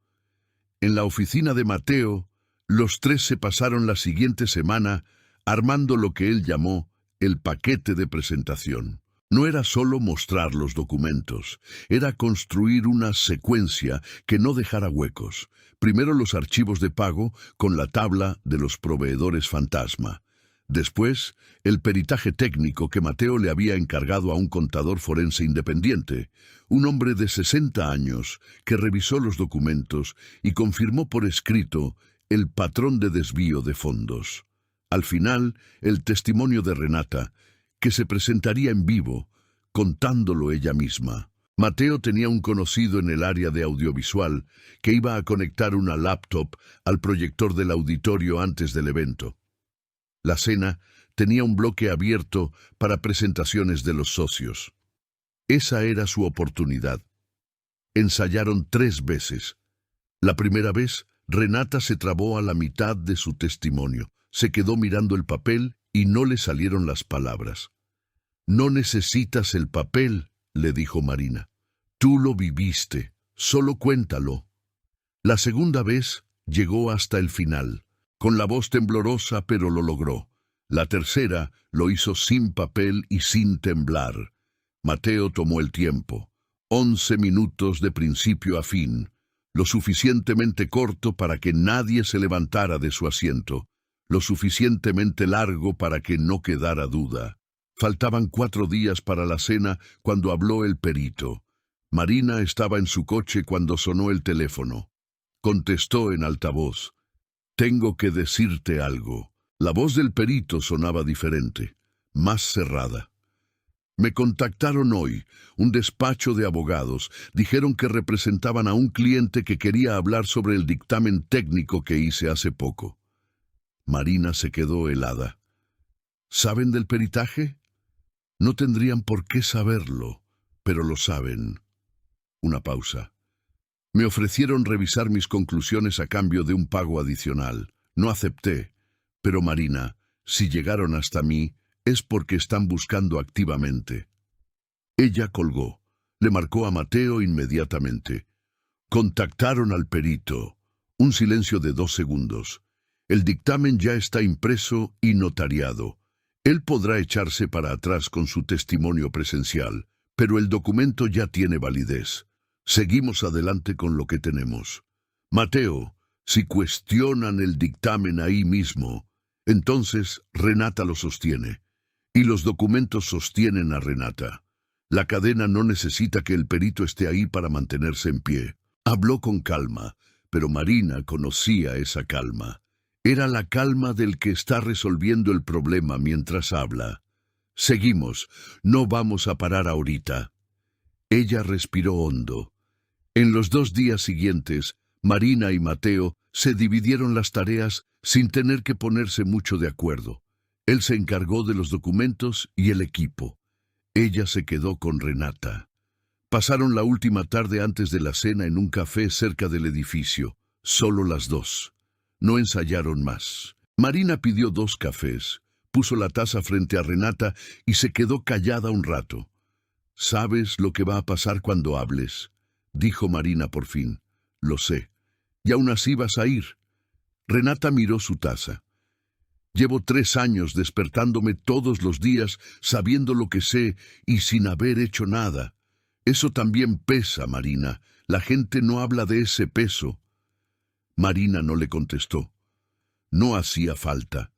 S1: En la oficina de Mateo, los 3 se pasaron la siguiente semana armando lo que él llamó el paquete de presentación. No era solo mostrar los documentos, era construir una secuencia que no dejara huecos. Primero los archivos de pago con la tabla de los proveedores fantasma. Después, el peritaje técnico que Mateo le había encargado a un contador forense independiente, un hombre de 60 años que revisó los documentos y confirmó por escrito el patrón de desvío de fondos. Al final, el testimonio de Renata, que se presentaría en vivo, contándolo ella misma. Mateo tenía un conocido en el área de audiovisual que iba a conectar una laptop al proyector del auditorio antes del evento. La cena tenía un bloque abierto para presentaciones de los socios. Esa era su oportunidad. Ensayaron 3 veces. La primera vez, Renata se trabó a la mitad de su testimonio. Se quedó mirando el papel y no le salieron las palabras. «No necesitas el papel», le dijo Marina. «Tú lo viviste, solo cuéntalo». La segunda vez llegó hasta el final, con la voz temblorosa, pero lo logró. La tercera lo hizo sin papel y sin temblar. Mateo tomó el tiempo, 11 minutos de principio a fin, lo suficientemente corto para que nadie se levantara de su asiento, lo suficientemente largo para que no quedara duda. Faltaban 4 días para la cena cuando habló el perito. Marina estaba en su coche cuando sonó el teléfono. Contestó en altavoz. «Tengo que decirte algo». La voz del perito sonaba diferente, más cerrada. «Me contactaron hoy, un despacho de abogados. Dijeron que representaban a un cliente que quería hablar sobre el dictamen técnico que hice hace poco». Marina se quedó helada. «¿Saben del peritaje? No tendrían por qué saberlo, pero lo saben». Una pausa. «Me ofrecieron revisar mis conclusiones a cambio de un pago adicional. No acepté. Pero Marina, si llegaron hasta mí, es porque están buscando activamente». Ella colgó. Le marcó a Mateo inmediatamente. Contactaron al perito. Un silencio de 2 segundos. «El dictamen ya está impreso y notariado. Él podrá echarse para atrás con su testimonio presencial, pero el documento ya tiene validez. Seguimos adelante con lo que tenemos. Mateo, si cuestionan el dictamen ahí mismo, entonces Renata lo sostiene. Y los documentos sostienen a Renata. La cadena no necesita que el perito esté ahí para mantenerse en pie». Habló con calma, pero Marina conocía esa calma. Era la calma del que está resolviendo el problema mientras habla. «Seguimos, no vamos a parar ahorita». Ella respiró hondo. En los 2 días siguientes, Marina y Mateo se dividieron las tareas sin tener que ponerse mucho de acuerdo. Él se encargó de los documentos y el equipo. Ella se quedó con Renata. Pasaron la última tarde antes de la cena en un café cerca del edificio, solo las 2. No ensayaron más. Marina pidió 2 cafés, puso la taza frente a Renata y se quedó callada un rato. «¿Sabes lo que va a pasar cuando hables?», dijo Marina por fin. «Lo sé. Y aún así vas a ir». Renata miró su taza. «Llevo 3 años despertándome todos los días sabiendo lo que sé y sin haber hecho nada. Eso también pesa, Marina. La gente no habla de ese peso». Marina no le contestó. No hacía falta.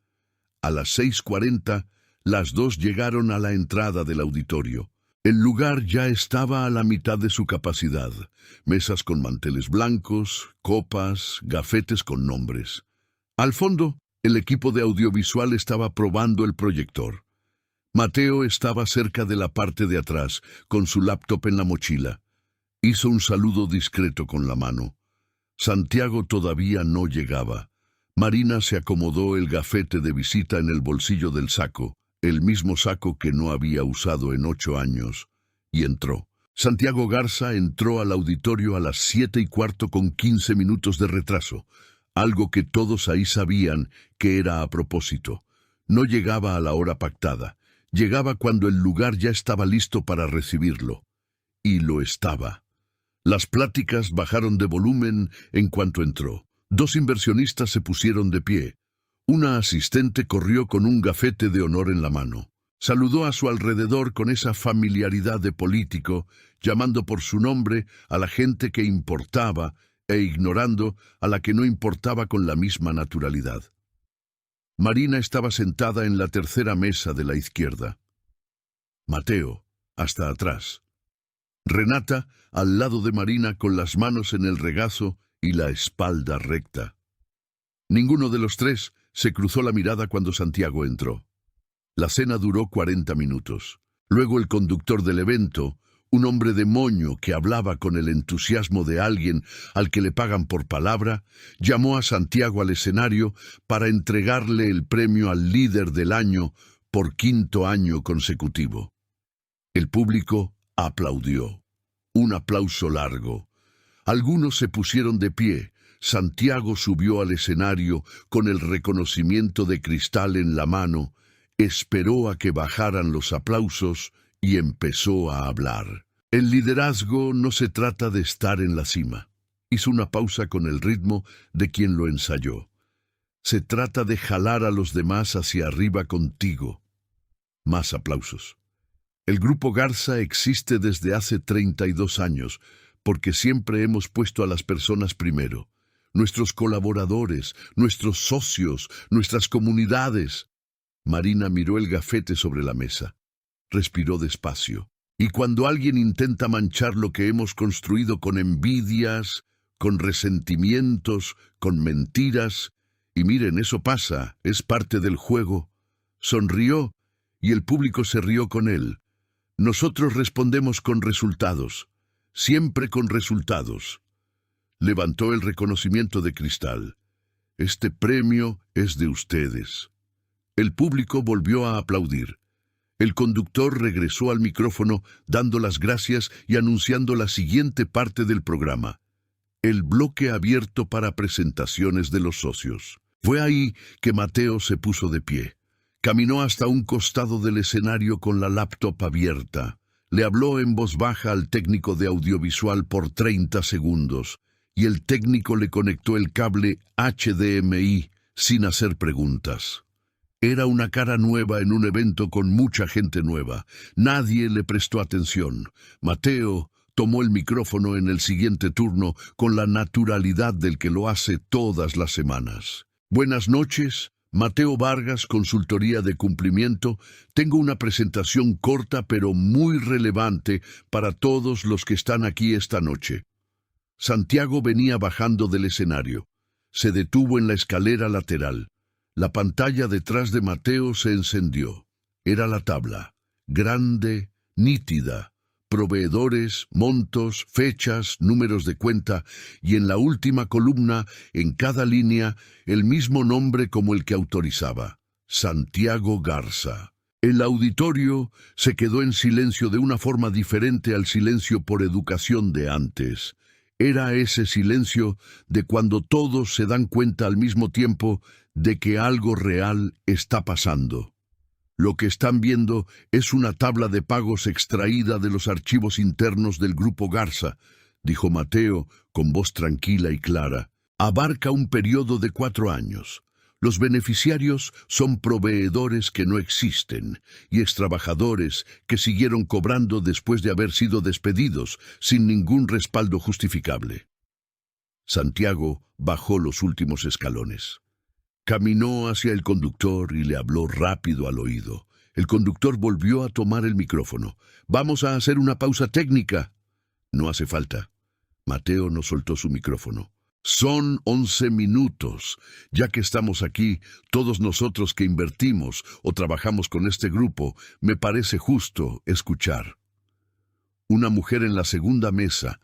S1: A las 6:40, las dos llegaron a la entrada del auditorio. El lugar ya estaba a la mitad de su capacidad. Mesas con manteles blancos, copas, gafetes con nombres. Al fondo, el equipo de audiovisual estaba probando el proyector. Mateo estaba cerca de la parte de atrás, con su laptop en la mochila. Hizo un saludo discreto con la mano. Santiago todavía no llegaba. Marina se acomodó el gafete de visita en el bolsillo del saco, el mismo saco que no había usado en 8 años, y entró. Santiago Garza entró al auditorio a las 7:15 con 15 minutos de retraso, algo que todos ahí sabían que era a propósito. No llegaba a la hora pactada, llegaba cuando el lugar ya estaba listo para recibirlo. Y lo estaba. Las pláticas bajaron de volumen en cuanto entró. 2 inversionistas se pusieron de pie. Una asistente corrió con un gafete de honor en la mano. Saludó a su alrededor con esa familiaridad de político, llamando por su nombre a la gente que importaba e ignorando a la que no importaba con la misma naturalidad. Marina estaba sentada en la tercera mesa de la izquierda. Mateo, hasta atrás. Renata, al lado de Marina con las manos en el regazo y la espalda recta. Ninguno de los 3 se cruzó la mirada cuando Santiago entró. La cena duró 40 minutos. Luego el conductor del evento, un hombre de moño que hablaba con el entusiasmo de alguien al que le pagan por palabra, llamó a Santiago al escenario para entregarle el premio al líder del año por 5º año consecutivo. El público aplaudió. Un aplauso largo. Algunos se pusieron de pie. Santiago subió al escenario con el reconocimiento de cristal en la mano, esperó a que bajaran los aplausos y empezó a hablar. El liderazgo no se trata de estar en la cima. Hizo una pausa con el ritmo de quien lo ensayó. Se trata de jalar a los demás hacia arriba contigo. Más aplausos. El Grupo Garza existe desde hace 32 años, porque siempre hemos puesto a las personas primero. Nuestros colaboradores, nuestros socios, nuestras comunidades. Marina miró el gafete sobre la mesa. Respiró despacio. Y cuando alguien intenta manchar lo que hemos construido con envidias, con resentimientos, con mentiras, y miren, eso pasa, es parte del juego, sonrió y el público se rió con él. Nosotros respondemos con resultados, siempre con resultados. Levantó el reconocimiento de cristal. Este premio es de ustedes. El público volvió a aplaudir. El conductor regresó al micrófono dando las gracias y anunciando la siguiente parte del programa. El bloque abierto para presentaciones de los socios. Fue ahí que Mateo se puso de pie. Caminó hasta un costado del escenario con la laptop abierta. Le habló en voz baja al técnico de audiovisual por 30 segundos, y el técnico le conectó el cable HDMI sin hacer preguntas. Era una cara nueva en un evento con mucha gente nueva. Nadie le prestó atención. Mateo tomó el micrófono en el siguiente turno con la naturalidad del que lo hace todas las semanas. Buenas noches. Mateo Vargas, Consultoría de Cumplimiento. Tengo una presentación corta pero muy relevante para todos los que están aquí esta noche. Santiago venía bajando del escenario. Se detuvo en la escalera lateral. La pantalla detrás de Mateo se encendió. Era la tabla, grande, nítida. Proveedores, montos, fechas, números de cuenta, y en la última columna, en cada línea, el mismo nombre como el que autorizaba: Santiago Garza. El auditorio se quedó en silencio de una forma diferente al silencio por educación de antes. Era ese silencio de cuando todos se dan cuenta al mismo tiempo de que algo real está pasando. Lo que están viendo es una tabla de pagos extraída de los archivos internos del Grupo Garza, dijo Mateo con voz tranquila y clara. Abarca un periodo de 4 años. Los beneficiarios son proveedores que no existen y extrabajadores que siguieron cobrando después de haber sido despedidos sin ningún respaldo justificable. Santiago bajó los últimos escalones. Caminó hacia el conductor y le habló rápido al oído. El conductor volvió a tomar el micrófono. «Vamos a hacer una pausa técnica». «No hace falta». Mateo no soltó su micrófono. «Son 11 minutos. Ya que estamos aquí, todos nosotros que invertimos o trabajamos con este grupo, me parece justo escuchar». Una mujer en la segunda mesa,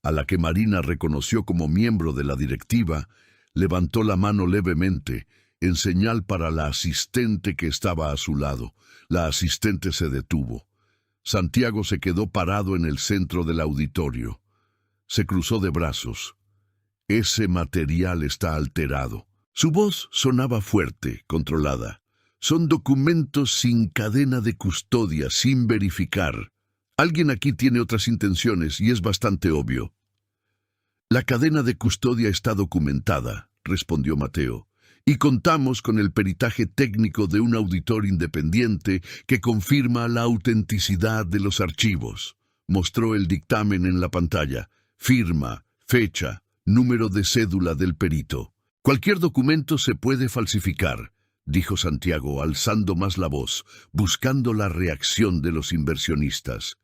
S1: a la que Marina reconoció como miembro de la directiva, levantó la mano levemente, en señal para la asistente que estaba a su lado. La asistente se detuvo. Santiago se quedó parado en el centro del auditorio. Se cruzó de brazos. «Ese material está alterado». Su voz sonaba fuerte, controlada. «Son documentos sin cadena de custodia, sin verificar. Alguien aquí tiene otras intenciones y es bastante obvio». «La cadena de custodia está documentada», respondió Mateo, «y contamos con el peritaje técnico de un auditor independiente que confirma la autenticidad de los archivos». Mostró el dictamen en la pantalla. Firma, fecha, número de cédula del perito. «Cualquier documento se puede falsificar», dijo Santiago, alzando más la voz, buscando la reacción de los inversionistas.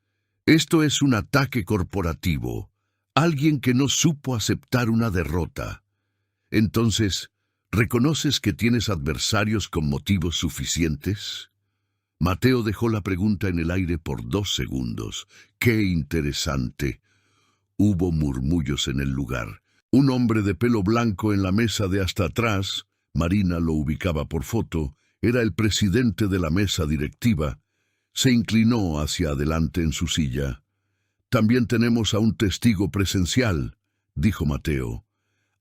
S1: «Esto es un ataque corporativo. Alguien que no supo aceptar una derrota. Entonces, ¿reconoces que tienes adversarios con motivos suficientes?» Mateo dejó la pregunta en el aire por 2 segundos. «Qué interesante». Hubo murmullos en el lugar. Un hombre de pelo blanco en la mesa de hasta atrás, Marina lo ubicaba por foto, era el presidente de la mesa directiva. Se inclinó hacia adelante en su silla. «También tenemos a un testigo presencial», dijo Mateo.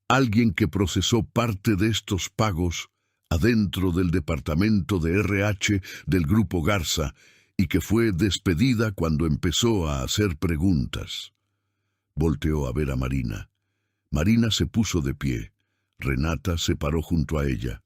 S1: «Alguien que procesó parte de estos pagos adentro del departamento de RH del Grupo Garza y que fue despedida cuando empezó a hacer preguntas». Volteó a ver a Marina. Marina se puso de pie. Renata se paró junto a ella.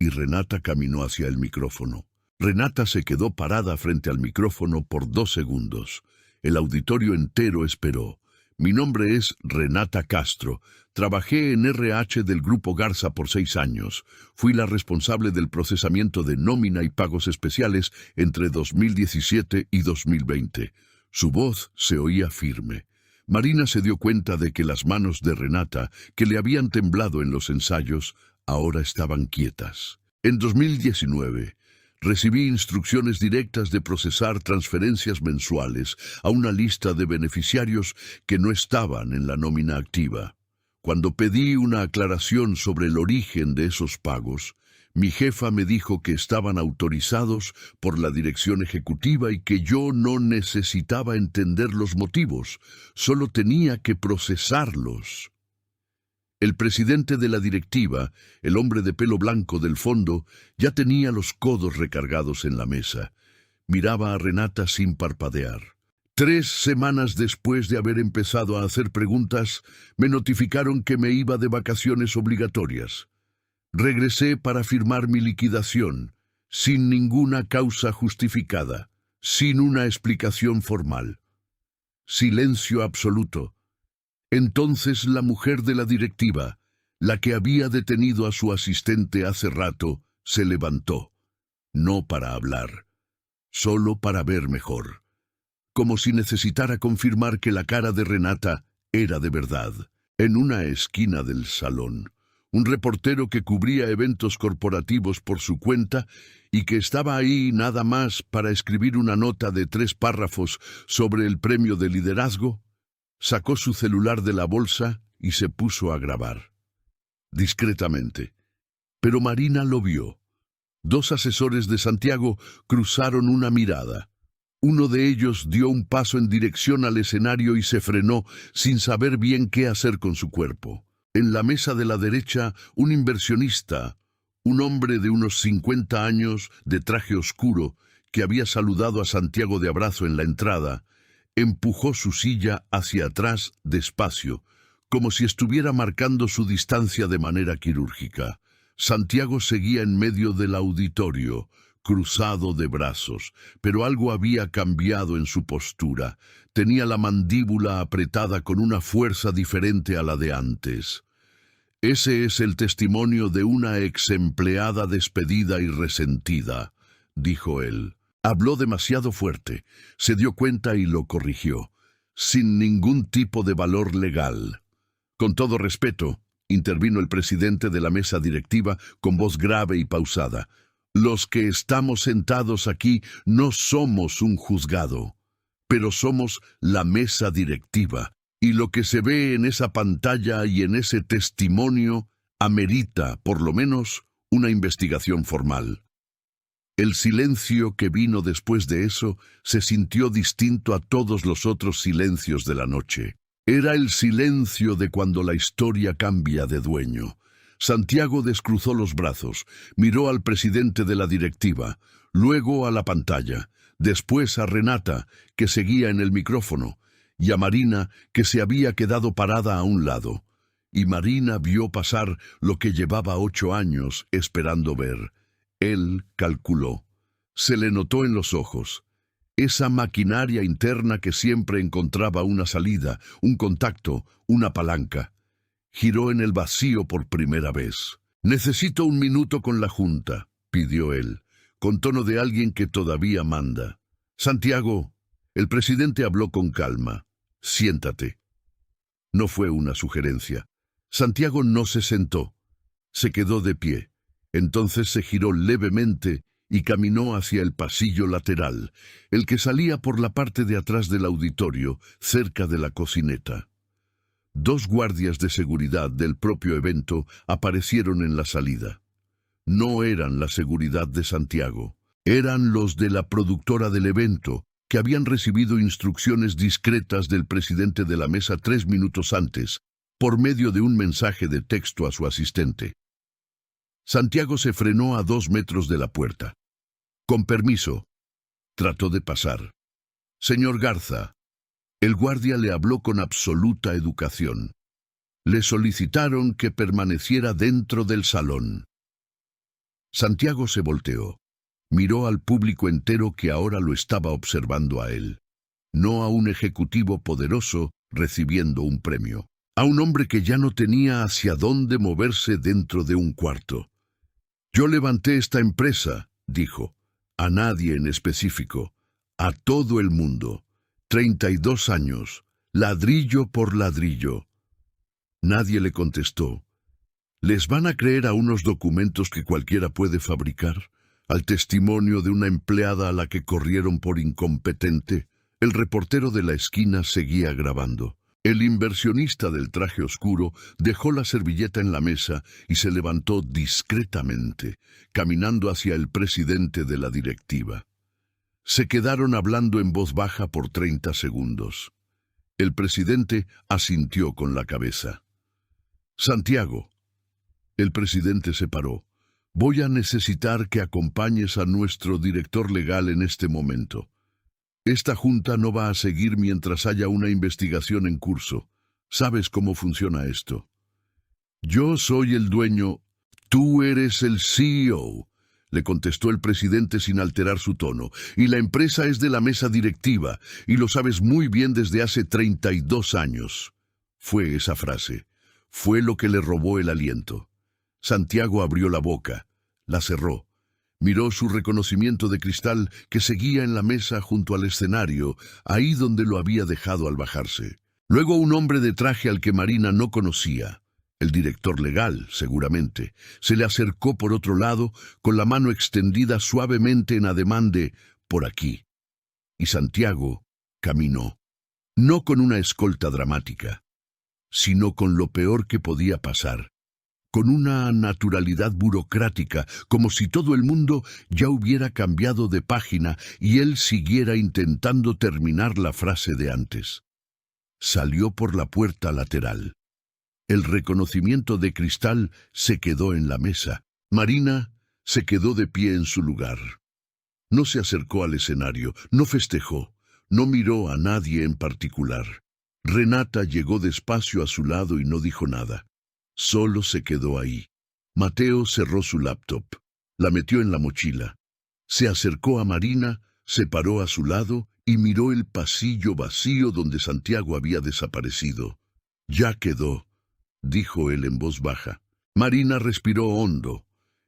S1: Y Renata caminó hacia el micrófono. Renata se quedó parada frente al micrófono por 2 segundos. El auditorio entero esperó. «Mi nombre es Renata Castro. Trabajé en RH del Grupo Garza por 6 años. Fui la responsable del procesamiento de nómina y pagos especiales entre 2017 y 2020. Su voz se oía firme. Marina se dio cuenta de que las manos de Renata, que le habían temblado en los ensayos, ahora estaban quietas. «En 2019... recibí instrucciones directas de procesar transferencias mensuales a una lista de beneficiarios que no estaban en la nómina activa. Cuando pedí una aclaración sobre el origen de esos pagos, mi jefa me dijo que estaban autorizados por la dirección ejecutiva y que yo no necesitaba entender los motivos, solo tenía que procesarlos». El presidente de la directiva, el hombre de pelo blanco del fondo, ya tenía los codos recargados en la mesa. Miraba a Renata sin parpadear. «3 semanas después de haber empezado a hacer preguntas, me notificaron que me iba de vacaciones obligatorias. Regresé para firmar mi liquidación, sin ninguna causa justificada, sin una explicación formal. Silencio absoluto. Entonces la mujer de la directiva, la que había detenido a su asistente hace rato, se levantó. No para hablar, solo para ver mejor. Como si necesitara confirmar que la cara de Renata era de verdad. En una esquina del salón, un reportero que cubría eventos corporativos por su cuenta y que estaba ahí nada más para escribir una nota de 3 párrafos sobre el premio de liderazgo, sacó su celular de la bolsa y se puso a grabar. Discretamente. Pero Marina lo vio. 2 asesores de Santiago cruzaron una mirada. Uno de ellos dio un paso en dirección al escenario y se frenó sin saber bien qué hacer con su cuerpo. En la mesa de la derecha, un inversionista, Un hombre de unos 50 años, de traje oscuro, que había saludado a Santiago de abrazo en la entrada, empujó su silla hacia atrás despacio, como si estuviera marcando su distancia de manera quirúrgica. Santiago seguía en medio del auditorio, cruzado de brazos, pero algo había cambiado en su postura. Tenía la mandíbula apretada con una fuerza diferente a la de antes. Ese es el testimonio de una ex empleada despedida y resentida, dijo él. Habló demasiado fuerte, se dio cuenta y lo corrigió, sin ningún tipo de valor legal. Con todo respeto, intervino el presidente de la mesa directiva con voz grave y pausada. Los que estamos sentados aquí no somos un juzgado, pero somos la mesa directiva, y lo que se ve en esa pantalla y en ese testimonio amerita, por lo menos, una investigación formal. El silencio que vino después de eso se sintió distinto a todos los otros silencios de la noche. Era el silencio de cuando la historia cambia de dueño. Santiago descruzó los brazos, miró al presidente de la directiva, luego a la pantalla, después a Renata, que seguía en el micrófono, y a Marina, que se había quedado parada a un lado. Y Marina vio pasar lo que llevaba 8 años esperando ver. Él calculó. Se le notó en los ojos. Esa maquinaria interna que siempre encontraba una salida, un contacto, una palanca. Giró en el vacío por primera vez. «Necesito 1 minuto con la Junta», pidió él, con tono de alguien que todavía manda. «Santiago», el presidente habló con calma. «Siéntate». No fue una sugerencia. Santiago no se sentó. Se quedó de pie. Entonces se giró levemente y caminó hacia el pasillo lateral, el que salía por la parte de atrás del auditorio, cerca de la cocineta. 2 guardias de seguridad del propio evento aparecieron en la salida. No eran la seguridad de Santiago, eran los de la productora del evento, que habían recibido instrucciones discretas del presidente de la mesa 3 minutos antes, por medio de un mensaje de texto a su asistente. Santiago se frenó a 2 metros de la puerta. «Con permiso», trató de pasar. «Señor Garza». El guardia le habló con absoluta educación. Le solicitaron que permaneciera dentro del salón. Santiago se volteó. Miró al público entero que ahora lo estaba observando a él. No a un ejecutivo poderoso recibiendo un premio. A un hombre que ya no tenía hacia dónde moverse dentro de un cuarto. «Yo levanté esta empresa», dijo. «A nadie en específico. A todo el mundo. 32 años. Ladrillo por ladrillo». Nadie le contestó. ¿Les van a creer a unos documentos que cualquiera puede fabricar? ¿Al testimonio de una empleada a la que corrieron por incompetente? El reportero de la esquina seguía grabando. El inversionista del traje oscuro dejó la servilleta en la mesa y se levantó discretamente, caminando hacia el presidente de la directiva. Se quedaron hablando en voz baja por 30 segundos. El presidente asintió con la cabeza. «Santiago». El presidente se paró. «Voy a necesitar que acompañes a nuestro director legal en este momento. Esta junta no va a seguir mientras haya una investigación en curso. ¿Sabes cómo funciona esto? Yo soy el dueño. Tú eres el CEO», le contestó el presidente sin alterar su tono, «y la empresa es de la mesa directiva, y lo sabes muy bien desde hace 32 años. Fue esa frase. Fue lo que le robó el aliento. Santiago abrió la boca, la cerró. Miró su reconocimiento de cristal que seguía en la mesa junto al escenario, ahí donde lo había dejado al bajarse. Luego un hombre de traje al que Marina no conocía, el director legal, seguramente, se le acercó por otro lado, con la mano extendida suavemente en ademán de «por aquí». Y Santiago caminó, no con una escolta dramática, sino con lo peor que podía pasar. Con una naturalidad burocrática, como si todo el mundo ya hubiera cambiado de página y él siguiera intentando terminar la frase de antes. Salió por la puerta lateral. El reconocimiento de cristal se quedó en la mesa. Marina se quedó de pie en su lugar. No se acercó al escenario, no festejó, no miró a nadie en particular. Renata llegó despacio a su lado y no dijo nada. Solo se quedó ahí. Mateo cerró su laptop, la metió en la mochila. Se acercó a Marina, se paró a su lado y miró el pasillo vacío donde Santiago había desaparecido. «Ya quedó», dijo él en voz baja. Marina respiró hondo.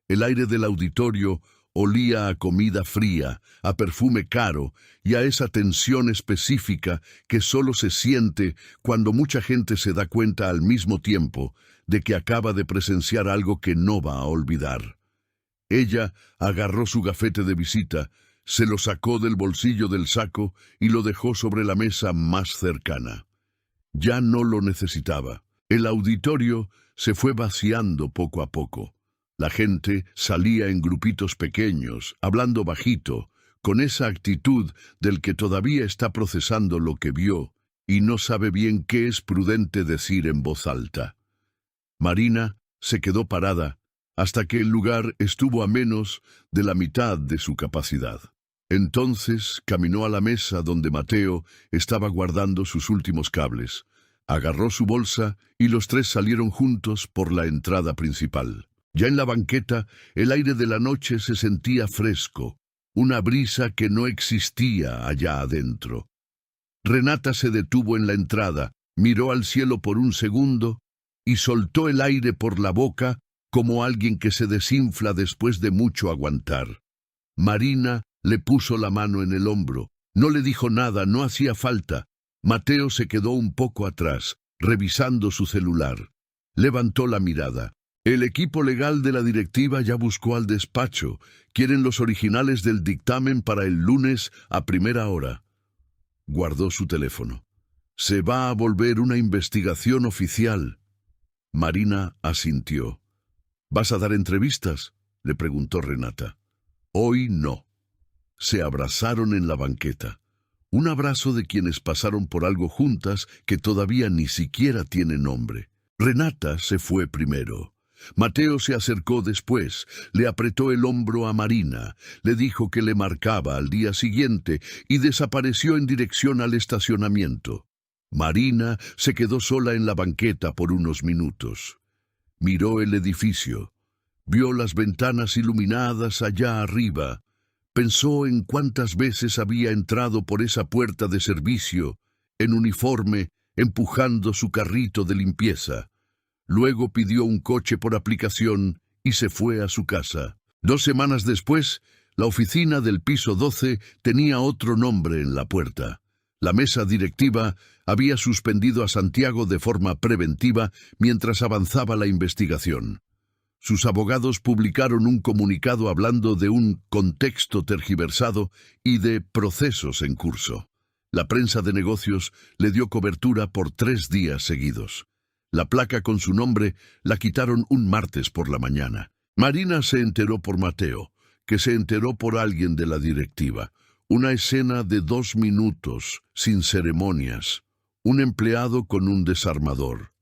S1: El aire del auditorio olía a comida fría, a perfume caro y a esa tensión específica que solo se siente cuando mucha gente se da cuenta al mismo tiempo de que acaba de presenciar algo que no va a olvidar. Ella agarró su gafete de visita, se lo sacó del bolsillo del saco y lo dejó sobre la mesa más cercana. Ya no lo necesitaba. El auditorio se fue vaciando poco a poco. La gente salía en grupitos pequeños, hablando bajito, con esa actitud del que todavía está procesando lo que vio y no sabe bien qué es prudente decir en voz alta. Marina se quedó parada hasta que el lugar estuvo a menos de la mitad de su capacidad. Entonces caminó a la mesa donde Mateo estaba guardando sus últimos cables. Agarró su bolsa y los tres salieron juntos por la entrada principal. Ya en la banqueta, el aire de la noche se sentía fresco, una brisa que no existía allá adentro. Renata se detuvo en la entrada, miró al cielo por un segundo y soltó el aire por la boca como alguien que se desinfla después de mucho aguantar. Marina le puso la mano en el hombro. No le dijo nada, no hacía falta. Mateo se quedó un poco atrás, revisando su celular. Levantó la mirada. El equipo legal de la directiva ya buscó al despacho. Quieren los originales del dictamen para el lunes a primera hora. Guardó su teléfono. Se va a volver una investigación oficial. Marina asintió. ¿Vas a dar entrevistas?, le preguntó Renata. Hoy no. Se abrazaron en la banqueta. Un abrazo de quienes pasaron por algo juntas que todavía ni siquiera tiene nombre. Renata se fue primero. Mateo se acercó después, le apretó el hombro a Marina, le dijo que le marcaba al día siguiente y desapareció en dirección al estacionamiento. Marina se quedó sola en la banqueta por unos minutos. Miró el edificio, vio las ventanas iluminadas allá arriba, pensó en cuántas veces había entrado por esa puerta de servicio, en uniforme, empujando su carrito de limpieza. Luego pidió un coche por aplicación y se fue a su casa. 2 semanas después, la oficina del piso 12 tenía otro nombre en la puerta. La mesa directiva había suspendido a Santiago de forma preventiva mientras avanzaba la investigación. Sus abogados publicaron un comunicado hablando de un contexto tergiversado y de procesos en curso. La prensa de negocios le dio cobertura por 3 días seguidos. La placa con su nombre la quitaron un martes por la mañana. Marina se enteró por Mateo, que se enteró por alguien de la directiva. Una escena de 2 minutos, sin ceremonias. Un empleado con un desarmador.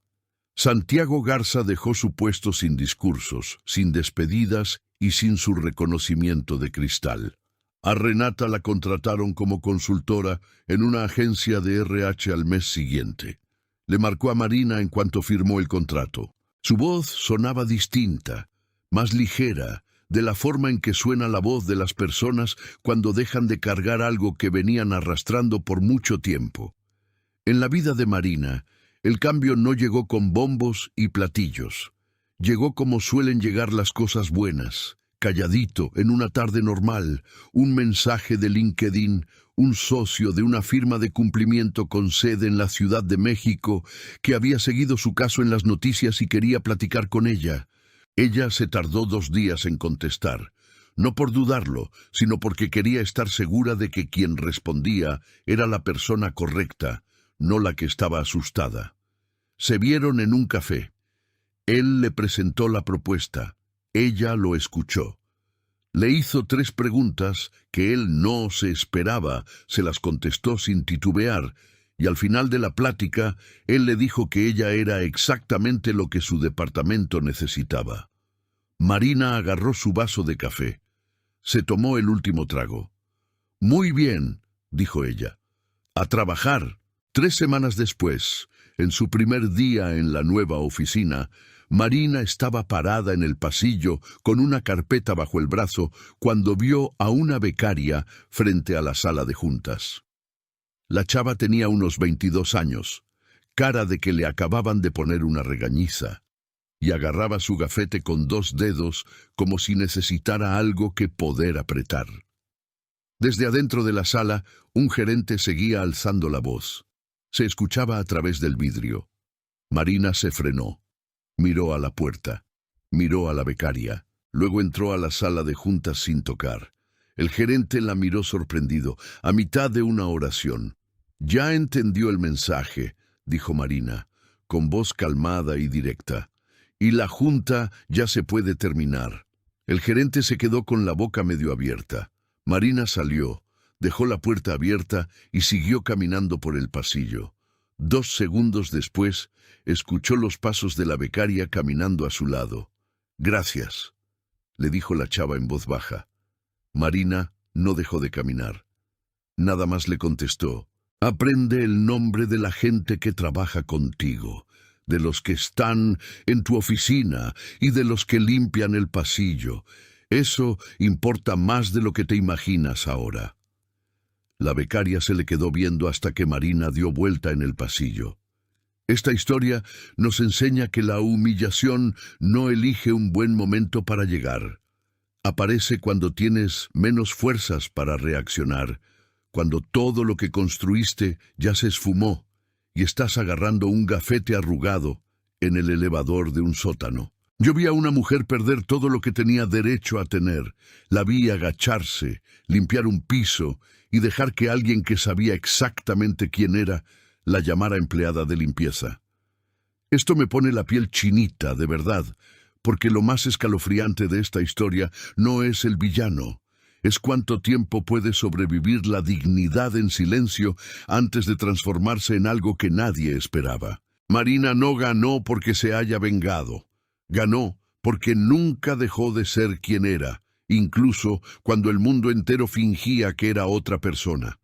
S1: Santiago Garza dejó su puesto sin discursos, sin despedidas y sin su reconocimiento de cristal. A Renata la contrataron como consultora en una agencia de RH al mes siguiente. Le marcó a Marina en cuanto firmó el contrato. Su voz sonaba distinta, más ligera, de la forma en que suena la voz de las personas cuando dejan de cargar algo que venían arrastrando por mucho tiempo. En la vida de Marina, el cambio no llegó con bombos y platillos. Llegó como suelen llegar las cosas buenas, calladito, en una tarde normal, un mensaje de LinkedIn, un socio de una firma de cumplimiento con sede en la Ciudad de México que había seguido su caso en las noticias y quería platicar con ella. Ella se tardó 2 días en contestar, no por dudarlo, sino porque quería estar segura de que quien respondía era la persona correcta, no la que estaba asustada. Se vieron en un café. Él le presentó la propuesta. Ella lo escuchó. Le hizo 3 preguntas que él no se esperaba, se las contestó sin titubear, y al final de la plática, él le dijo que ella era exactamente lo que su departamento necesitaba. Marina agarró su vaso de café. Se tomó el último trago. «Muy bien», dijo ella. «A trabajar». 3 semanas después, en su primer día en la nueva oficina, Marina estaba parada en el pasillo con una carpeta bajo el brazo cuando vio a una becaria frente a la sala de juntas. La chava tenía unos 22 años, cara de que le acababan de poner una regañiza, y agarraba su gafete con 2 dedos como si necesitara algo que poder apretar. Desde adentro de la sala, un gerente seguía alzando la voz. Se escuchaba a través del vidrio. Marina se frenó. Miró a la puerta. Miró a la becaria. Luego entró a la sala de juntas sin tocar. El gerente la miró sorprendido, a mitad de una oración. «Ya entendió el mensaje», dijo Marina, con voz calmada y directa. «Y la junta ya se puede terminar». El gerente se quedó con la boca medio abierta. Marina salió. Dejó la puerta abierta y siguió caminando por el pasillo. 2 segundos después, escuchó los pasos de la becaria caminando a su lado. «Gracias», le dijo la chava en voz baja. Marina no dejó de caminar. Nada más le contestó: «Aprende el nombre de la gente que trabaja contigo, de los que están en tu oficina y de los que limpian el pasillo. Eso importa más de lo que te imaginas ahora». La becaria se le quedó viendo hasta que Marina dio vuelta en el pasillo. Esta historia nos enseña que la humillación no elige un buen momento para llegar. Aparece cuando tienes menos fuerzas para reaccionar, cuando todo lo que construiste ya se esfumó y estás agarrando un gafete arrugado en el elevador de un sótano. Yo vi a una mujer perder todo lo que tenía derecho a tener. La vi agacharse, limpiar un piso y dejar que alguien que sabía exactamente quién era la llamara empleada de limpieza. Esto me pone la piel chinita, de verdad, porque lo más escalofriante de esta historia no es el villano, es cuánto tiempo puede sobrevivir la dignidad en silencio antes de transformarse en algo que nadie esperaba. Marina no ganó porque se haya vengado. Ganó porque nunca dejó de ser quien era, incluso cuando el mundo entero fingía que era otra persona.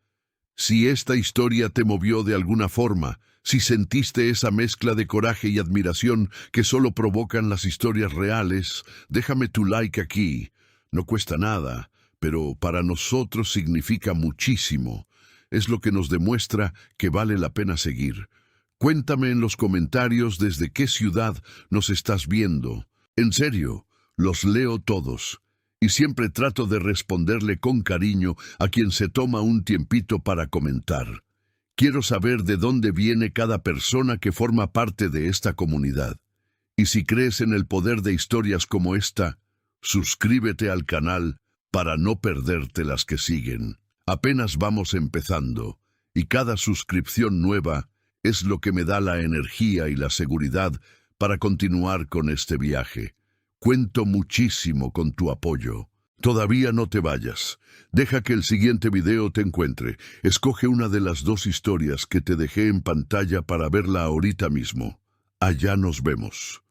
S1: Si esta historia te movió de alguna forma, si sentiste esa mezcla de coraje y admiración que solo provocan las historias reales, déjame tu like aquí. No cuesta nada, pero para nosotros significa muchísimo. Es lo que nos demuestra que vale la pena seguir. Cuéntame en los comentarios desde qué ciudad nos estás viendo. En serio, los leo todos. Y siempre trato de responderle con cariño a quien se toma un tiempito para comentar. Quiero saber de dónde viene cada persona que forma parte de esta comunidad. Y si crees en el poder de historias como esta, suscríbete al canal para no perderte las que siguen. Apenas vamos empezando, y cada suscripción nueva es lo que me da la energía y la seguridad para continuar con este viaje. Cuento muchísimo con tu apoyo. Todavía no te vayas. Deja que el siguiente video te encuentre. Escoge una de las 2 historias que te dejé en pantalla para verla ahorita mismo. Allá nos vemos.